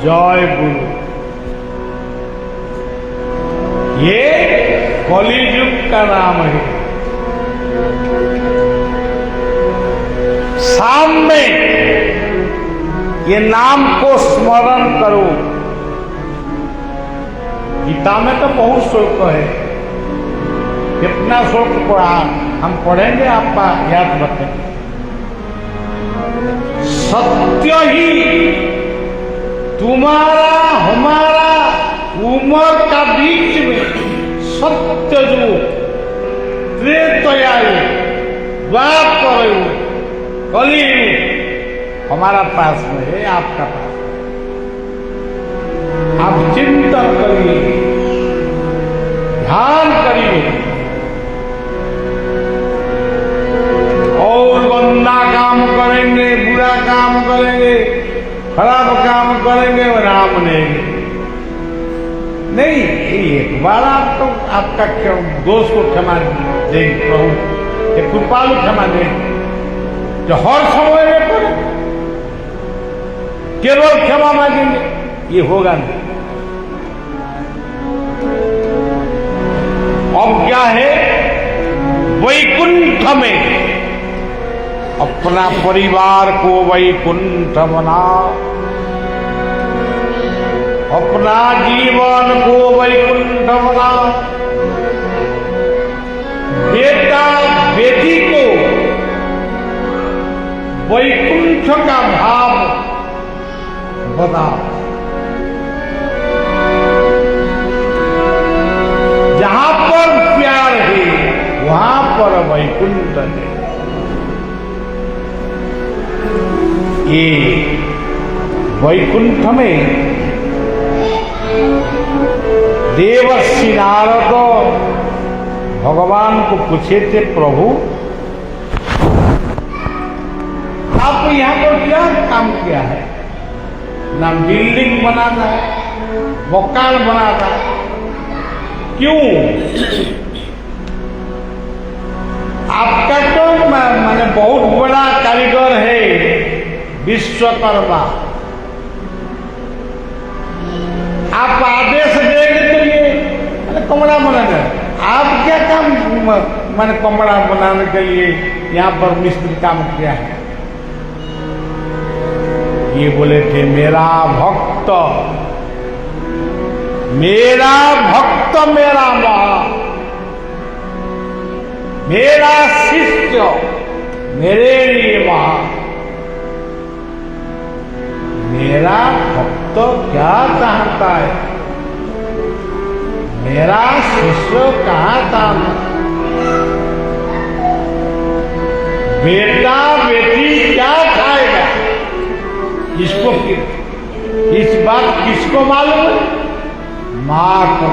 जय गुरु। ये कलियुग का नाम है। शाम में ये नाम को स्मरण करो। गीता में तो बहुत श्लोक है, कितना श्लोक पढ़ा हम पढ़ेंगे, आपका याद रखें। सत्य ही तुम्हारा हमारा उम्र का बीच में सत्य जो त्रेतयायु द्वापरयुग कलियुग हमारा पास में है, आपका पास। आप चिंतन करिए, ध्यान करिए और गंदा काम करेंगे, बुरा काम करेंगे, खराब काम करेंगे, नाम लेंगे नहीं। एक बार आपको आपका दोष को क्षमा देंगे प्रभु, एक कृपालु क्षमा देंगे जो हर समय में पड़े केवल क्षमा मांगेंगे, ये होगा नहीं। अब क्या है, वैकुंठ में अपना परिवार को वैकुंठ बनाओ, अपना जीवन को वैकुंठ बनाओ। बेटा बेटी को वैकुंठ का भाव बताओ। जहां पर प्यार है वहां पर वैकुंठ है। ये वैकुंठ में देवर्षि नारद भगवान को पूछे थे, प्रभु आप यहाँ पर क्या काम किया है? ना बिल्डिंग बनाना है, मकान बनाना है, क्यों? आपका तो मैंने बहुत बड़ा कारीगर है विश्वकर्मा, आप आदेश देंगे तो ये कमरा बनाना है। आप क्या काम मैंने कमरा बनाने के लिए यहाँ पर मिस्त्री काम किया है? ये बोले थे मेरा भक्त मेरा मां, मेरा शिष्य मेरे लिए मां। मेरा भक्त क्या चाहता है, मेरा शिष्य कहाँ था? बेटा बेटी क्या खाएगा, इसको इस बात किसको मालूम है? मां को।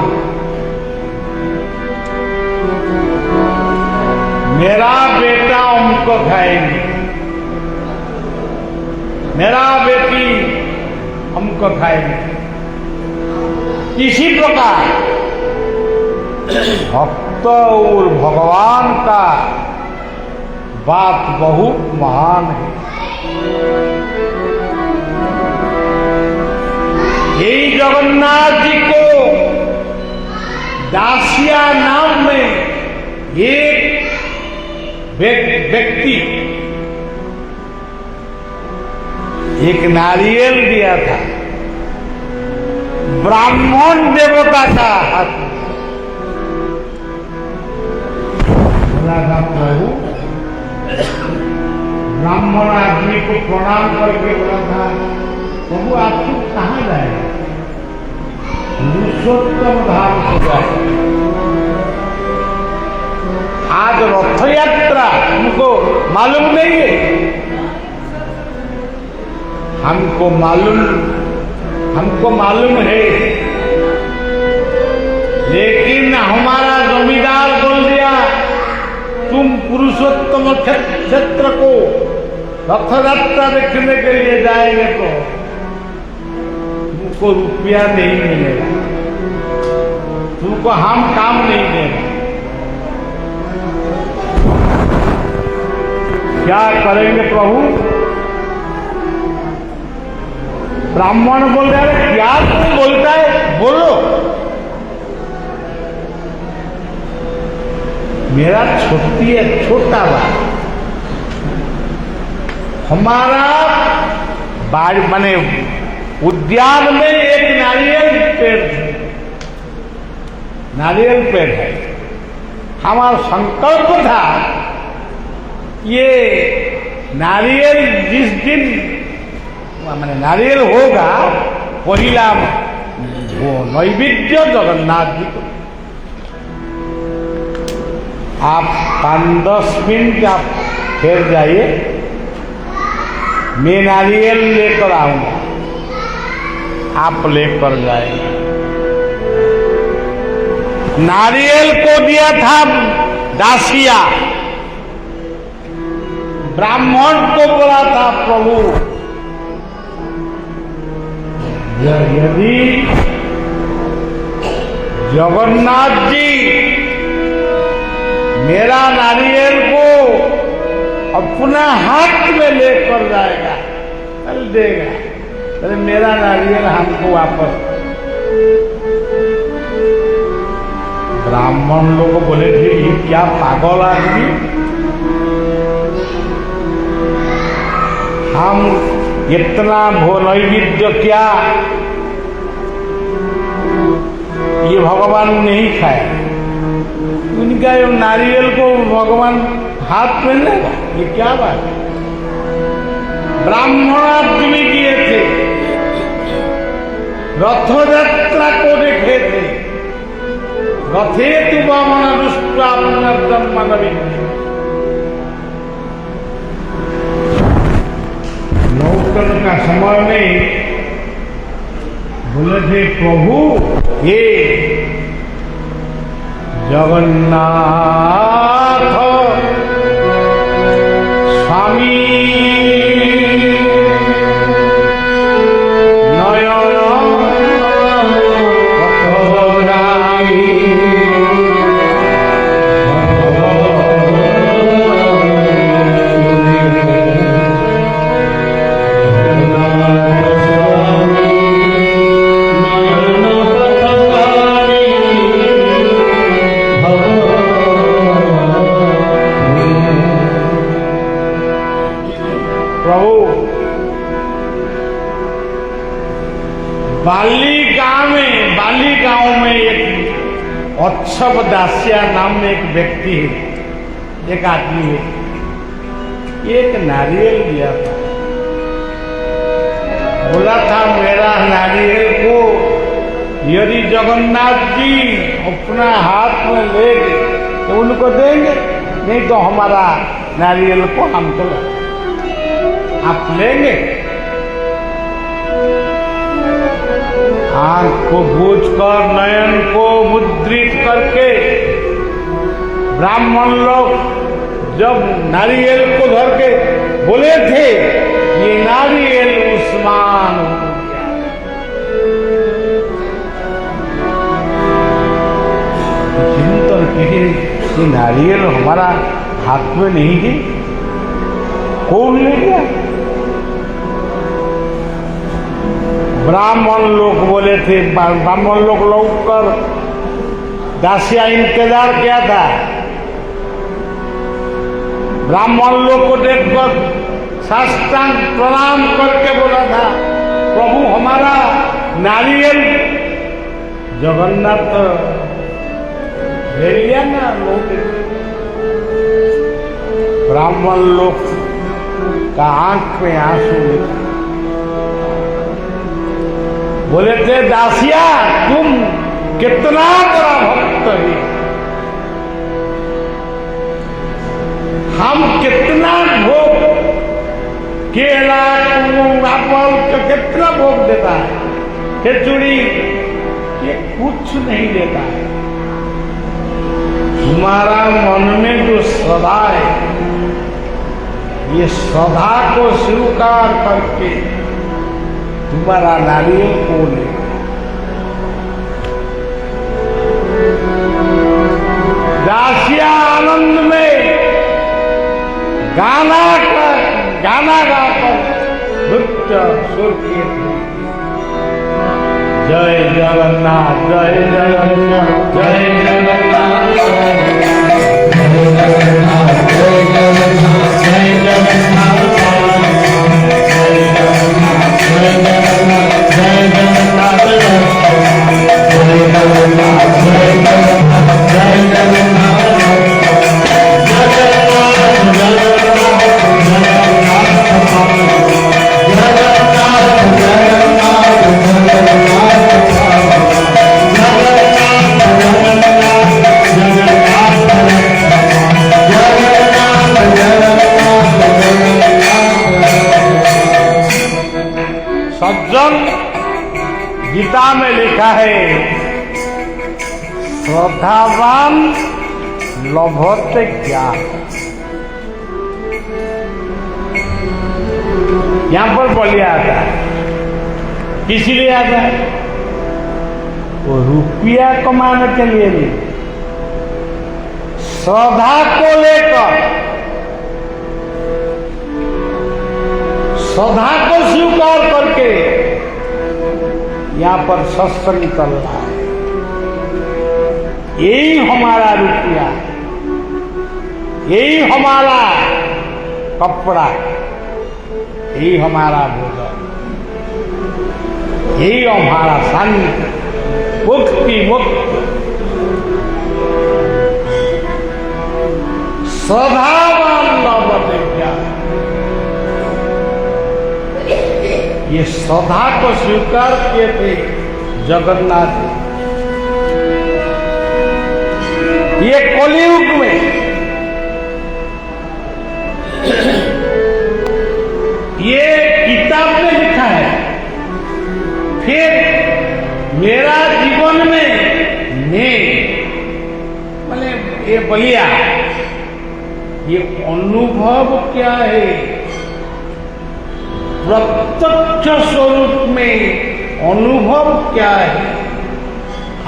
मेरा बेटा हमको खाएंगे, मेरा बेटी हमको खाएंगे। इसी प्रकार भक्त और भगवान का बात बहुत महान है। यही जगन्नाथ जी को दासिया नाम में एक व्यक्ति एक नारियल दिया था, ब्राह्मण देवता का हाथ में। बोला था प्रभु, ब्राह्मण आदमी को प्रणाम करके बोला था, प्रभु आप लोग कहाँ गए? पुरुषोत्तम धाम को गए। आज रथ यात्रा हमको मालूम नहीं है। हमको मालूम है, लेकिन हमारा जमींदार बोल दिया तुम पुरुषोत्तम क्षेत्र को रथ यात्रा देखने के लिए जाएंगे तो तुमको रुपया नहीं मिलेगा, तुमको हम काम नहीं देंगे। क्या करेंगे प्रभु? ब्राह्मण बोल रहे अरे क्या तुम बोलता है, बोलो। मेरा छोटा बात, हमारा बाड़ी माने उद्यान में एक नारियल पेड़ है। हमारा संकल्प था ये नारियल जिस दिन माने नारियल होगा पहिला वो नैवेद्य जगन्नाथ जी को। आप 5-10 मिनट आप फिर जाइए, मैं नारियल लेकर आऊंगा, आप लेकर जाएंगे। नारियल को दिया था दासिया, ब्राह्मण को बोला था प्रभु यदि जगन्नाथ जी मेरा नारियल को अपना हाथ में लेकर जाएगा, चल देगा, अरे मेरा नारियल हमको वापस। ब्राह्मण लोग बोले थे ये क्या पागल आदमी, हम इतना नैवेद्य क्या ये भगवान नहीं खाए, उनका ये नारियल को भगवान हाथ में लेगा, ये क्या बात है। ब्राह्मण आदमी किए थे, रथ यात्रा को देखे थे, रथे तु बामन दुष्टा ब्रह्म लौटन का समय में बोले थे प्रभु ये जगन्नाथ स्वामी बाली गांव में एक अच्छव दासिया नाम में एक व्यक्ति है, एक आदमी है, एक नारियल दिया था, बोला था मेरा नारियल को यदि जगन्नाथ जी अपना हाथ में लेंगे तो उनको देंगे, नहीं तो हमारा नारियल को हमको आप लेंगे। आंख को बूझ कर नयन को मुद्रित करके ब्राह्मण लोग जब नारियल को धर के बोले थे ये नारियल उस्मान हो गया। चिंतन किए ये नारियल हमारा हाथ में नहीं है, कौन ले गया। ब्राह्मण लोग बोले थे, ब्राह्मण लोग लौटकर दासिया इंतजार किया था, ब्राह्मण लोग को देखकर साष्टांग प्रणाम करके बोला था प्रभु हमारा नारियल जगन्नाथ ले लिया ना लोग। ब्राह्मण लोग का आंख में आंसू, बोले थे दासिया तुम कितना बड़ा भक्त है, हम कितना भोग केला एप्पल कितना भोग देता है, खिचड़ी ये कुछ नहीं देता है। तुम्हारा मन में जो श्रद्धा है ये श्रद्धा को स्वीकार करके तुम्हारा नारियल को ले। दासिया आनंद में गाना गाकर नृत्य सुर किए थे। जय जगन्नाथ जय जगन्नाथ जय जगन्नाथ सज्जन, गीता में लिखा है श्रद्धावान लभते क्या। यहां पर बोलिया आता है, इसलिए आता है वो रुपया कमाने के लिए नहीं, श्रद्धा को लेकर, श्रद्धा को स्वीकार करके यहां पर सत्संग चल रहा है। यही हमारा रुपया, यही हमारा कपड़ा, यही हमारा भोजन, यही हमारा शांति मुक्ति मुक्त। श्रद्धावान लभते क्या, ये श्रद्धा को स्वीकार किए थे जगन्नाथ। ये कलियुग में ये किताब में लिखा है, फिर मेरा जीवन में मैं मैंने ये बलिया, ये अनुभव क्या है, प्रत्यक्ष स्वरूप में अनुभव क्या है।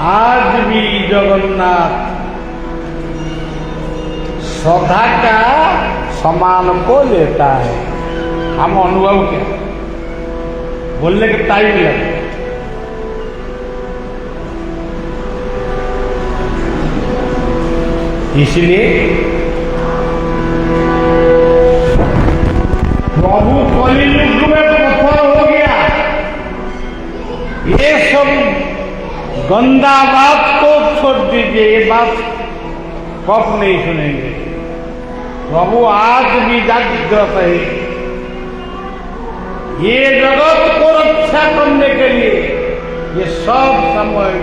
आज भी जगन्नाथ श्रद्धा का समान को लेता है। हम अनुभव क्या बोलने के टाइम लगे, इसलिए प्रभु कलियुग में पत्थर हो गया। ये सब गंदा बात को छोड़ दीजिए, ये बात कब नहीं सुनेंगे। प्रभु आज भी जागृत है, ये जगत को रक्षा करने के लिए ये सब समय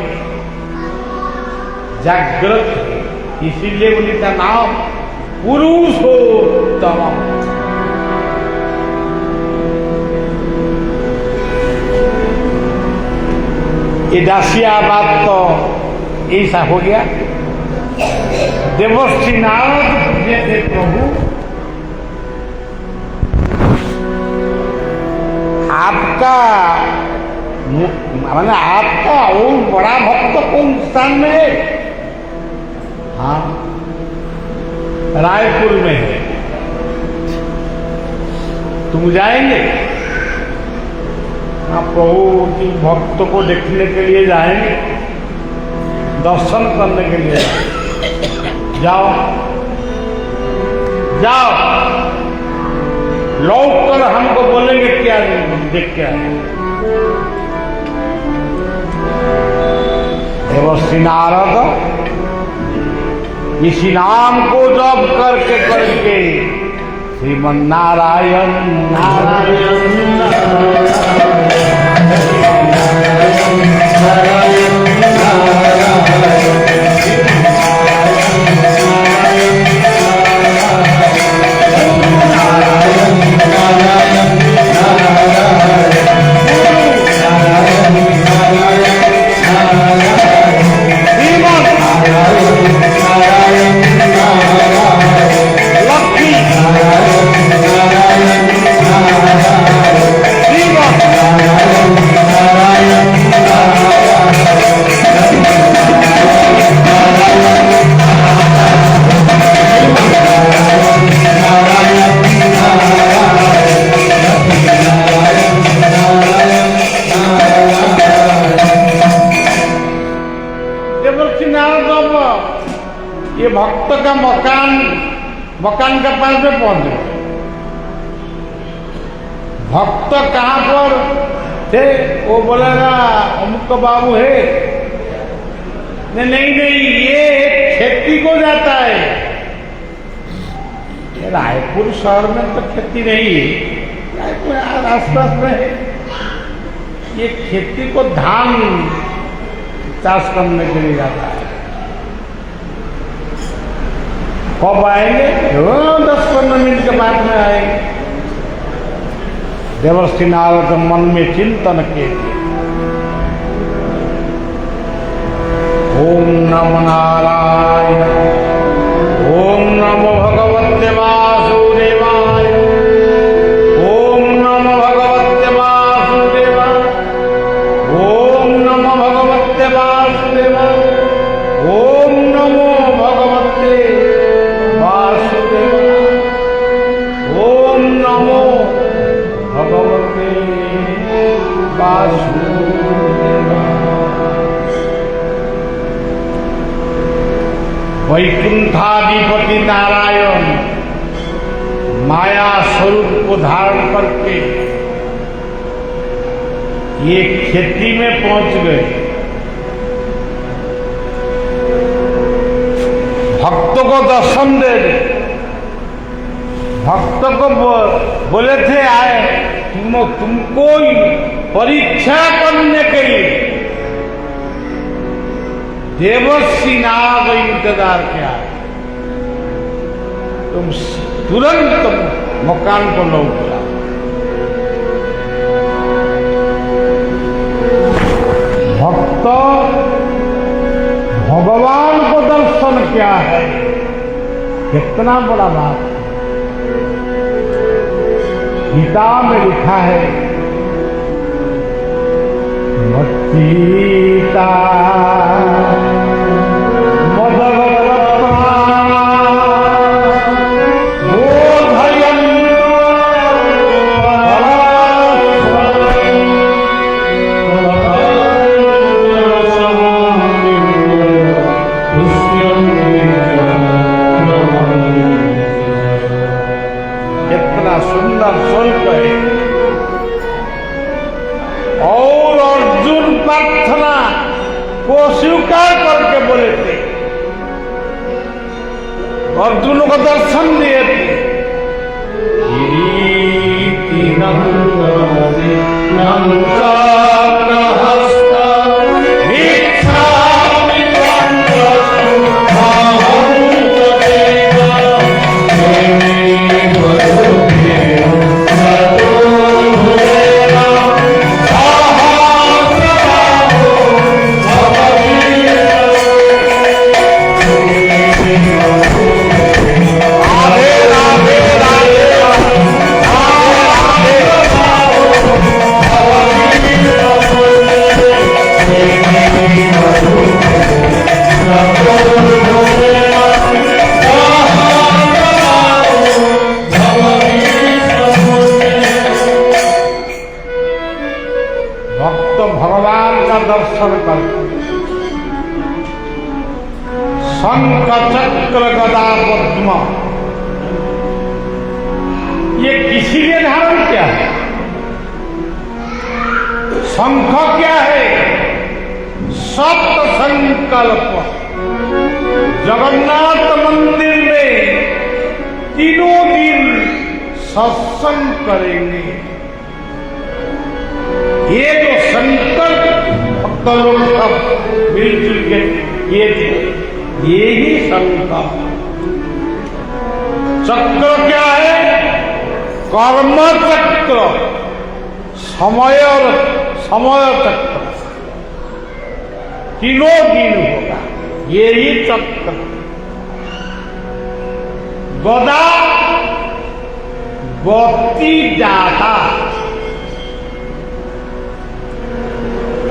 जागृत है। इसीलिए उनका नाम पुरुषोत्तम। ये दासिया बात तो ऐसा हो गया। देवर्षि नारद पूछे थे प्रभु आपका मैंने आपका वो बड़ा भक्त कौन स्थान में है? हाँ, रायपुर में है। तुम जाएंगे? हाँ प्रभु की भक्त को देखने के लिए जाएंगे, दर्शन करने के लिए जाओ जाओ, लौट कर हमको बोलेंगे क्या देख के आए। देवर्षि नारद इसी नाम को जप करके करके श्रीमन नारायण नारायण मकान के पास में पहुंच गए। भक्त कहाँ पर थे? वो बोलेगा अमुक बाबू है। नहीं, ये खेती को जाता है। रायपुर शहर में तो खेती नहीं है, रायपुर आसपास में है। ये खेती को धान चाष करने के लिए जाता है। कब आएंगे? 10-15 मिनट के बाद में आएंगे। देवर्षि नारद मन में चिंतन के ओम नमो नारायण, ओम नमो भगवते वासुदेवाय, ओम नमो भगवते वासुदेवाय, ओम नमो भगवते वासुदेवाय, ओम नमो भगवते वासुदेवाय, ओम नमो भगवते वासुदेवाय। वैकुंठाधिपति नारायण माया स्वरूप को धारण करके ये खेती में पहुंच गए। भक्त को दर्शन दे दे। भक्त को बोले थे आए तुमको परीक्षा करने के लिए देवर्षि नाग इंतजार किया। तुम तुरंत मकान को लौट जाओ। भक्त भगवान को दर्शन क्या है, कितना बड़ा बात है। गीता में लिखा है मत्तीता स्वीकार करके बोले थे। अर्जुन को दर्शन दिए थे। दर्शन करते शंख चक्र गदा पद्म ये किसी ने धारण किया है। शंख क्या है? सप्त संकल्प। जगन्नाथ मंदिर में तीनों दिन सत्संग करेंगे। ये जो संकल्प भक्त लोग सब मिलजुल के ये ही संकल्प। चक्र क्या है? कर्म चक्र, समय चक्र, तीनों दिन होगा ये ही चक्र। गदा गति जाता।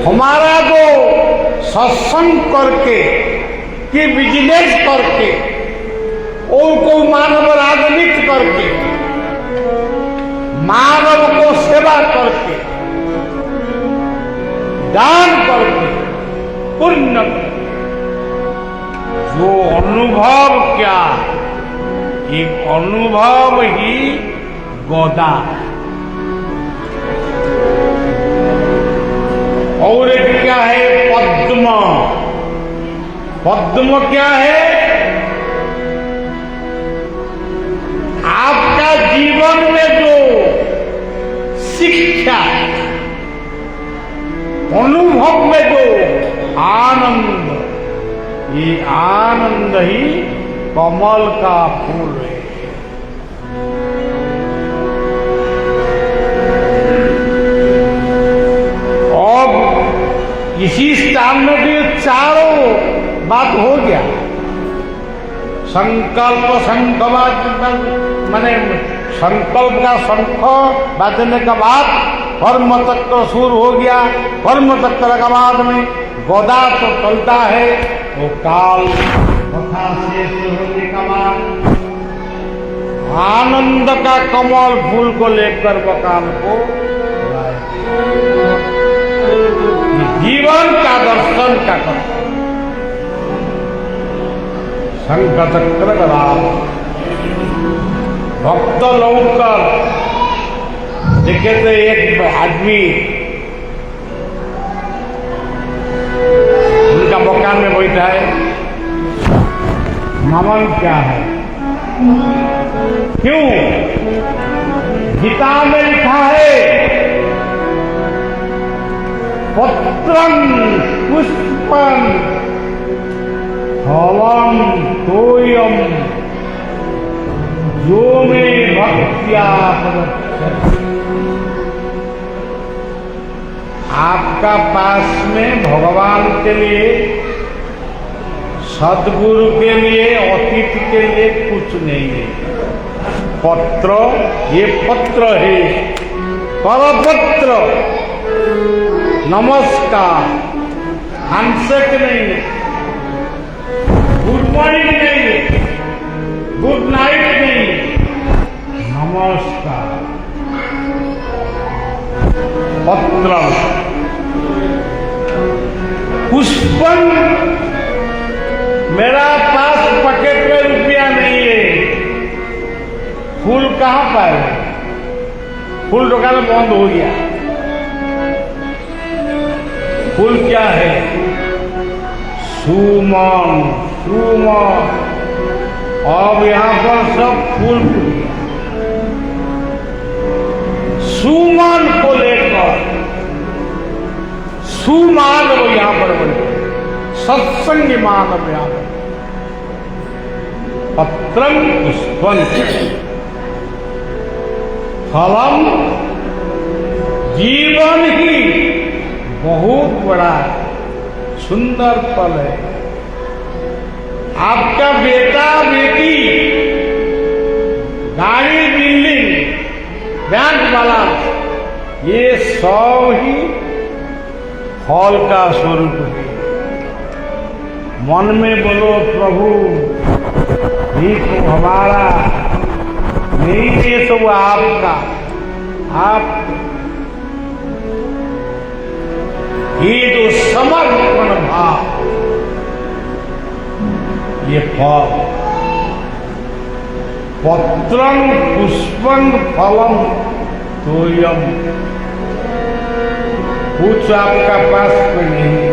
हमारा जो सत्संग करके कि बिजनेस करके और को मानव राजनीति करके मानव को सेवा करके दान करके पुण्य जो अनुभव क्या ये अनुभव ही गोदा। और एक क्या है? पद्म। पद्म क्या है? आपका जीवन में जो शिक्षा, अनुभव में जो आनंद, ये आनंद ही कमल का फूल है। अब इसी स्थान में भी चारों बात हो गया। संकल्प शंखवाद माने संकल्प का शंख बाजने का बाद कर्म चक्र शुरू हो गया। कर्म चक्र का बाद में गोदा तो चलता है, वो काल कथा शेष होने का बाद आनंद का कमल फूल को लेकर वकाल को जीवन का दर्शन का कर शंख चक्र का लाभ। भक्त लौटकर देखे तो एक आदमी उनका मकान में बैठा है। नमन क्या है? क्यों? गीता में लिखा है पत्रं पुष्पं फलं तोयं जो में भक्त्या प्रदर्शयति। आपका पास में भगवान के लिए, सदगुरु के लिए, अतिथि के लिए कुछ नहीं है। पत्र, ये पत्र है, करपत्र, नमस्कार, हैंडशेक नहीं है, गुड मॉर्निंग नहीं है, गुड नाइट नहीं है, नमस्कार। पत्र पुष्पन, मेरा पास पॉकेट में रुपया नहीं है, फूल कहां पाए? फूल दुकान बंद हो गया। फूल क्या है? सुमन, सुमन। अब यहां पर सब फूल फूल गया। सुमन को लेकर सुमानव यहां पर बने, सत्संग मानव यहां पर। पत्रं पुष्पं फलम, जीवन ही बहुत बड़ा सुंदर फल है। आपका बेटा बेटी, गाड़ी, बिल्डिंग, बैंक वाला, ये सब ही फल का स्वरूप है। मन में बोलो प्रभु ये तो हमारा नहीं, ये सब आपका। आप ये जो समर्पण भाव, ये फल। पत्रं पुष्पं फलम तोयम, कुछ आपका पास में नहीं।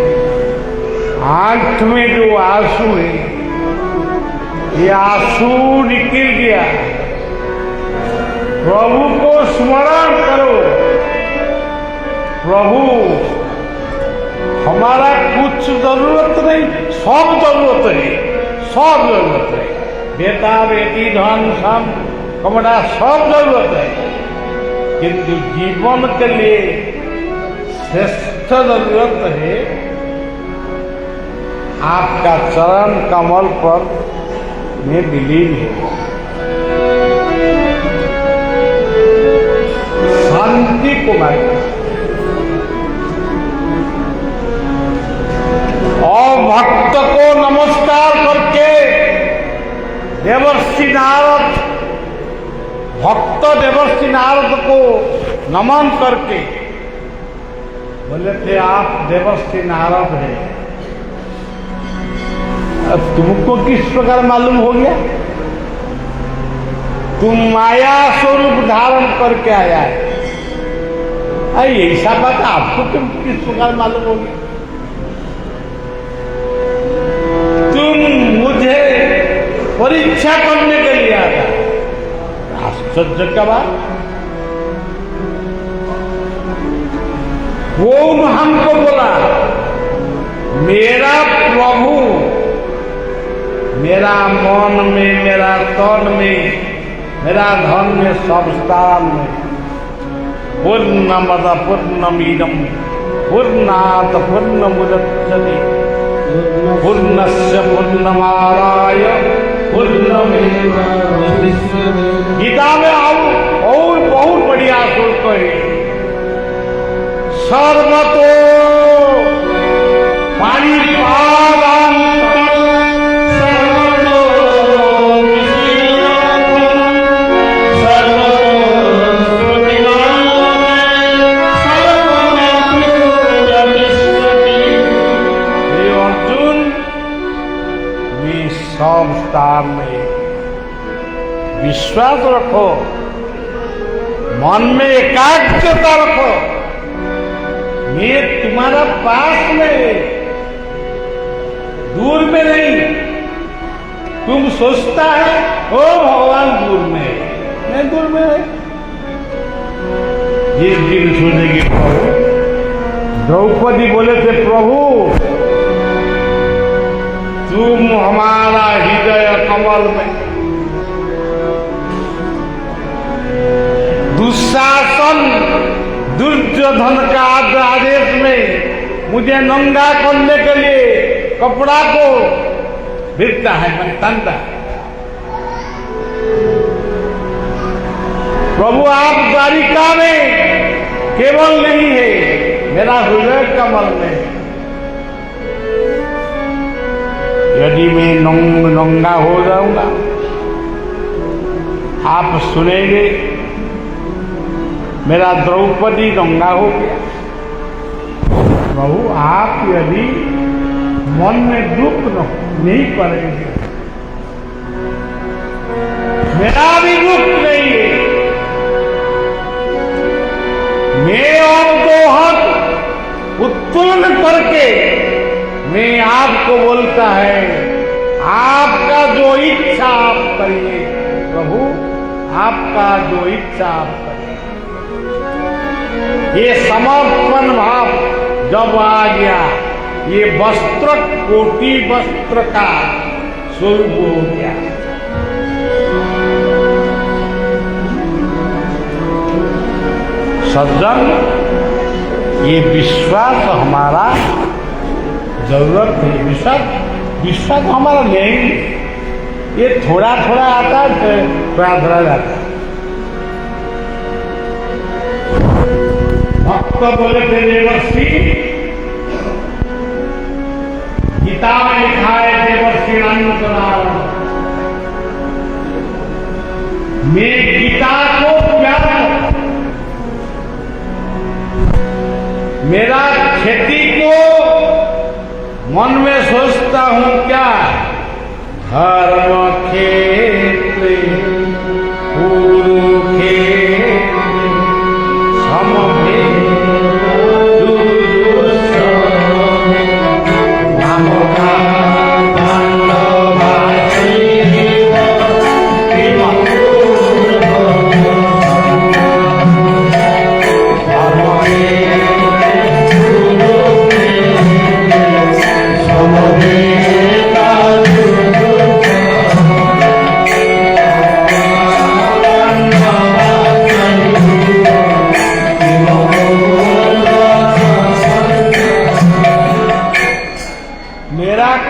आंख में जो आंसू है, ये आंसू निकल गया। प्रभु को स्मरण करो। प्रभु हमारा कुछ जरूरत नहीं, सब जरूरत है, सब जरूरत है। बेटा बेटी धन सब कमरा सब जरूरत है, किंतु जीवन के लिए श्रेष्ठ जरूरत है आपका चरण कमल पर में विलीन हो। शांति को मांगे। और भक्त को नमस्कार करके देवर्षि नारद, भक्त देवर्षि नारद को नमन करके बोले थे आप देवर्षि नारद हैं। अब तुमको किस प्रकार मालूम हो गया? तुम माया स्वरूप धारण करके आया है। अरे ऐसा बात आपको किस प्रकार मालूम होगी? तुम मुझे परीक्षा करने के लिए आया था। आश्चर्य का बात। वो हमको बोला मेरा प्रभु मेरा मन में, मेरा तन में, मेरा धन में, सब स्थान में पूर्णमद पूर्णमिदं पूर्णात् पूर्णमुदच्यते पूर्णस्य पूर्णमादाय पूर्णमेवावशिष्यते। गीता में और बहुत बढ़िया श्लोक है। सर्वतो परिपादान्तं सर्वतो अर्जुन, वे सब स्थान में विश्वास रखो, मन में एकाग्रता रखो। मैं तुम्हारा पास में, दूर में नहीं। तुम सोचता है ओ भगवान दूर में, मैं दूर में है। जिस दिन सुनेगी प्रभु, द्रौपदी बोले थे प्रभु तुम हमारा हृदय कमल में, दुशासन दुर्योधन का आदेश में मुझे नंगा करने के लिए कपड़ा को भिड़ता है, मैं तंदा। प्रभु आप द्वारिका में केवल नहीं है, मेरा हृदय कमल में। यदि मैं नंगा हो जाऊंगा, आप सुनेंगे मेरा द्रौपदी नंगा हो गया। प्रभु आप यदि मन में दुख नहीं करेंगे, मेरा भी दुख नहीं है। मैं और दो हाथ उत्तोलन करके मैं आपको बोलता है आपका जो इच्छा आप करिए प्रभु, आपका जो इच्छा आप करिए। ये समर्पण भाव जब आ गया, ये वस्त्र कोटि वस्त्र का स्वरूप हो गया। सज्जन, ये विश्वास हमारा जरूरत है। विश्वास हमारा नहीं, ये थोड़ा थोड़ा आता है, थोड़ा थोड़ा जाता है। भक्त बोले थे देवर्षि, गीता में लिखा है देवर्षि अनंतनारायण, मैं गीता को प्यार करता, मेरा खेती को मन में सोचता हूं क्या, धर्म क्षेत्र कुरुक्षेत्र समवेत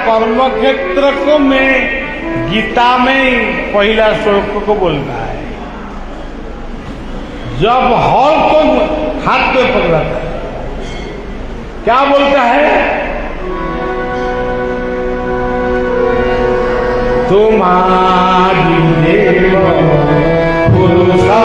कर्म क्षेत्र को मैं गीता में पहला श्लोक को बोलता है। जब हल को हाथ पे पकड़ाता है, क्या बोलता है, तुम्हारी देव पुरुषा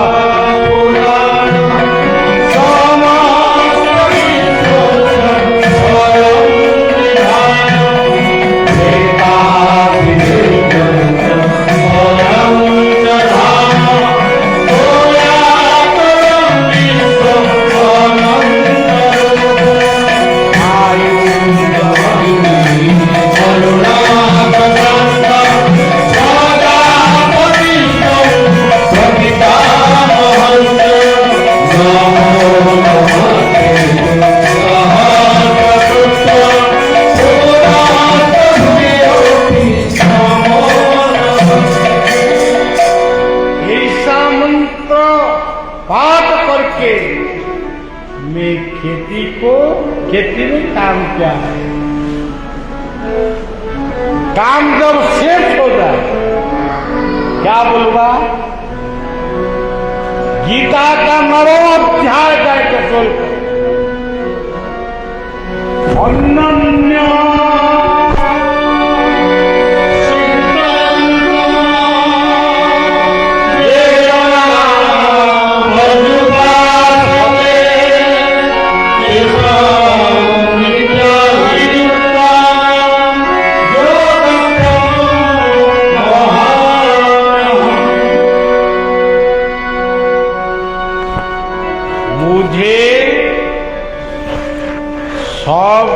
पाठ करके मैं खेती में काम किया है। काम जब शेष हो जाए क्या बोलूंगा, गीता का 9वां अध्याय जाके बोल अनन्य सब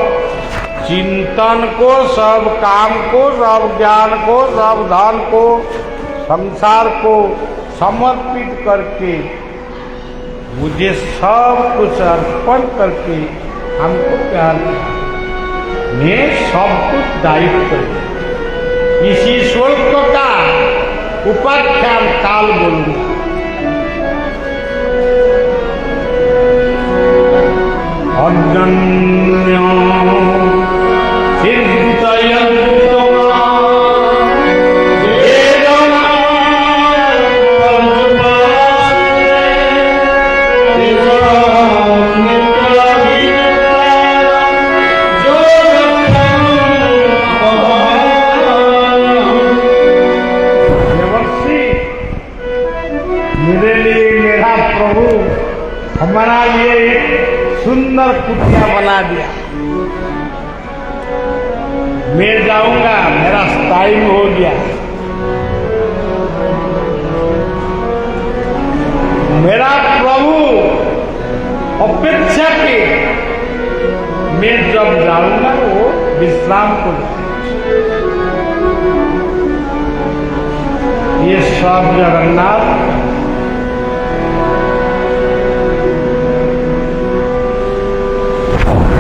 चिंतन को, सब काम को, सब ज्ञान को, सब धन को, संसार को समर्पित करके मुझे सब कुछ अर्पण करके हमको प्यार किया। मैं सब कुछ दायित्व करूँ। इसी श्लोक का उपाख्यान काल बोलूंगा। अनन्य मेरे लिए मेरा प्रभु हमारा लिए एक सुंदर कुटिया बना दिया। मैं जाऊंगा, मेरा टाइम हो गया। मेरा प्रभु अपेक्षा के मैं जब जाऊंगा वो विश्राम को, ये सब जगन्नाथ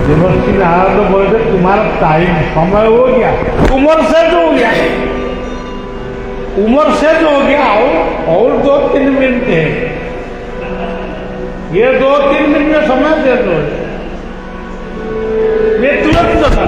देवर्षि नारद बोलते तुम्हारा टाइम समय हो गया, उम्र से जो हो गया, उम्र से जो हो गया, और 2-3 मिनट है, ये 2-3 मिनट में समय दे दो, मैं तुरंत चला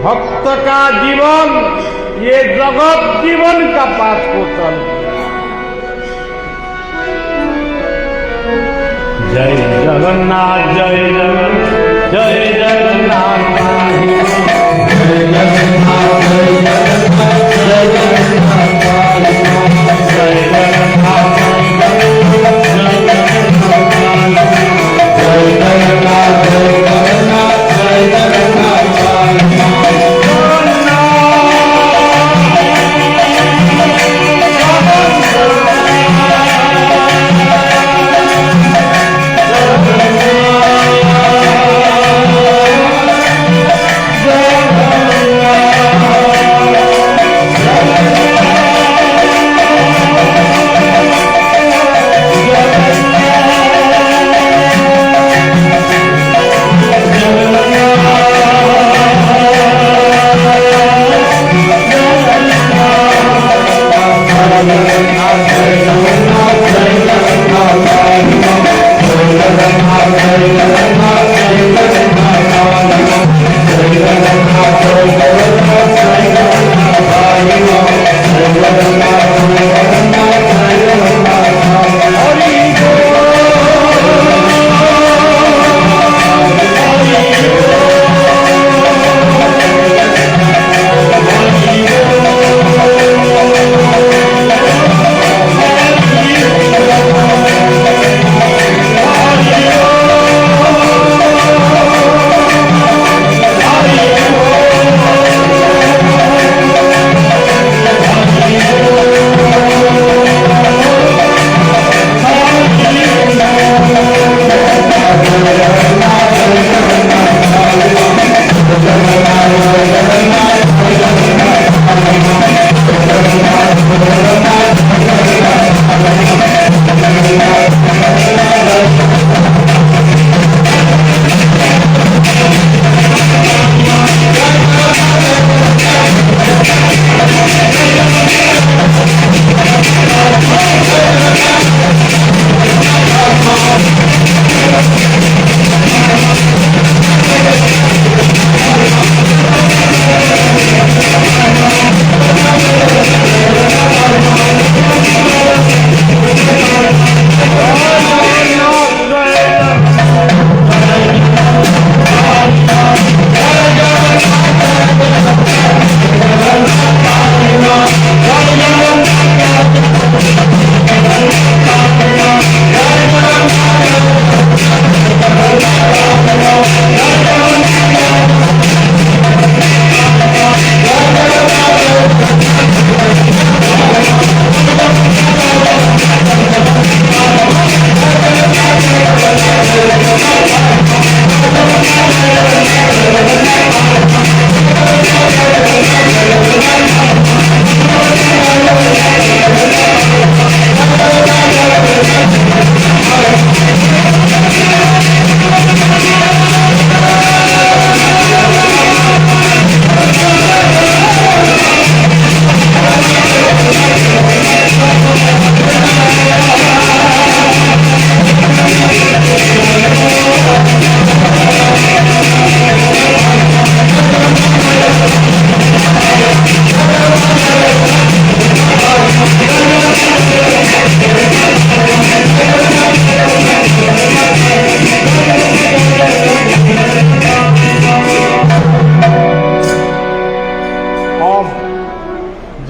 भक्त का जीवन, ये जगत जीवन का पाठ को चल। जय जगन्नाथ, जय जगन्नाथ, जय जगन्नाथ, जय जगन्नाथ, जय जगन्नाथ, जय जगन्नाथ, जय जगन्नाथ, जय जगन्नाथ, जय जगन्नाथ।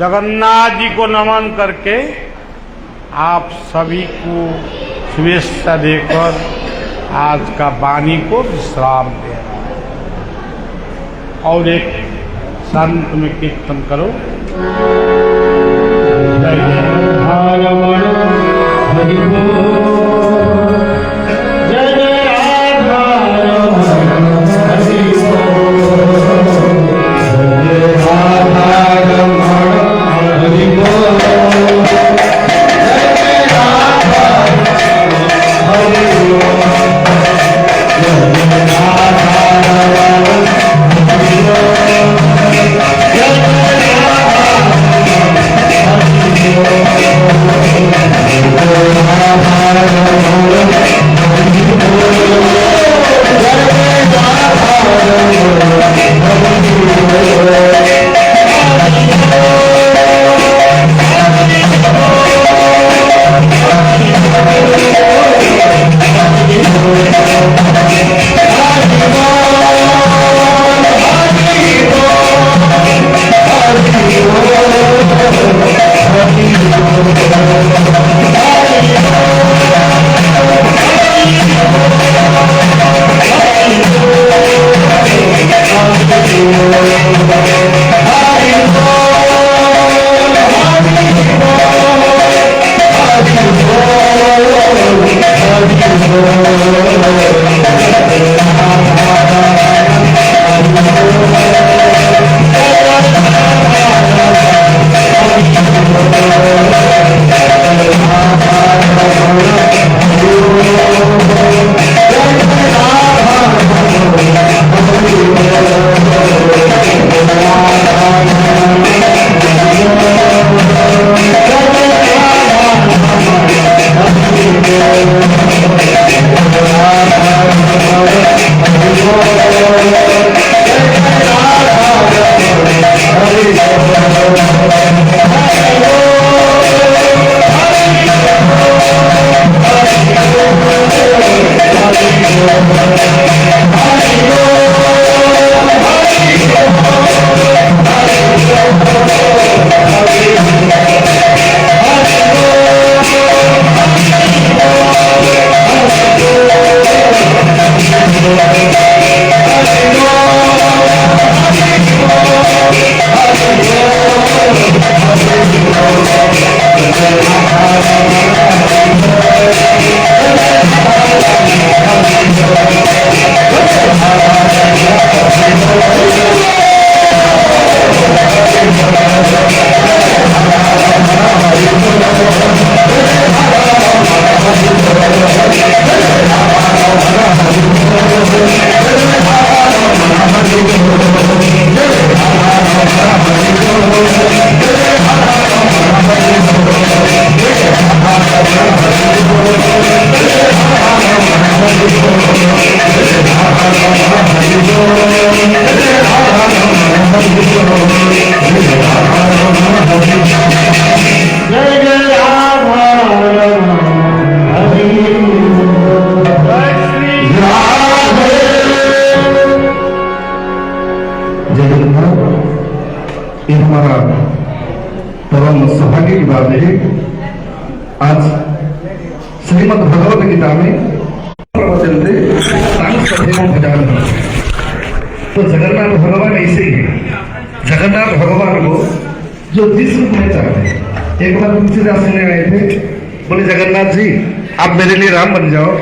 जगन्नाथ जी को नमन करके आप सभी को शुभेच्छा देकर आज का वाणी को विश्राम दे और एक संत में कीर्तन करो। जय रमण हरि बोल, जय राधा रमण हरि बोल, जय राधा रमण हरि बोल, जय राधा हरि बोल, जय राधा रमण हरि ये हमारा परम सौभाग्य की बात है। आज श्रीमद् भगवत गीता में प्रवचन थे तथैव भजामि। तो जगन्नाथ भगवान ऐसे ही है। जगन्नाथ भगवान को जो जिस रूप में चाहते हैं। एक बार तुलसीदास सुनने आए थे, बोले जगन्नाथ जी आप मेरे लिए राम बन जाओ।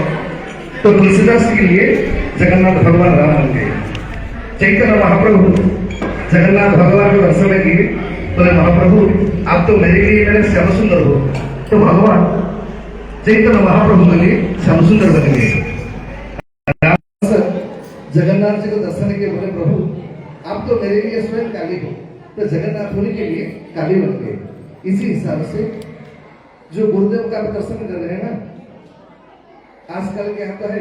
तो तुलसीदास के लिए जगन्नाथ भगवान राम बन गए। चैतन्य महाप्रभु जगन्नाथ भगवान को दर्शन किए, बोले महाप्रभु आप तो मेरे लिए मेरे श्याम सुंदर हो। तो भगवान चैतन्य महाप्रभु के लिए श्याम सुंदर बन गए। जगन्नाथ जी को दर्शन किए, बोले प्रभु आप तो मेरे लिए स्वयं काली हो। तो जगन्नाथ होने के लिए काली बन गए। इसी हिसाब से जो गुरुदेव का दर्शन कर रहे हैं ना, आजकल क्या होता है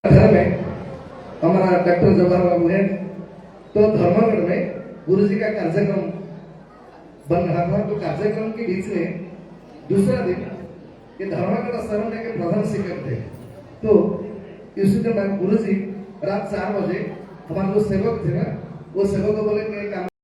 धर्म में, हमारा डॉक्टर जवाहरलाल नेहरू तो धर्मगढ़ में गुरु जी का कार्यक्रम बन रहा था। तो कार्यक्रम के बीच में दूसरा दिन ये धर्मगढ़ शरण के प्रधान शिक्षक थे। तो इसी दिन गुरु जी रात 4 बजे हमारे जो सेवक थे ना, वो सेवक को बोले कि काम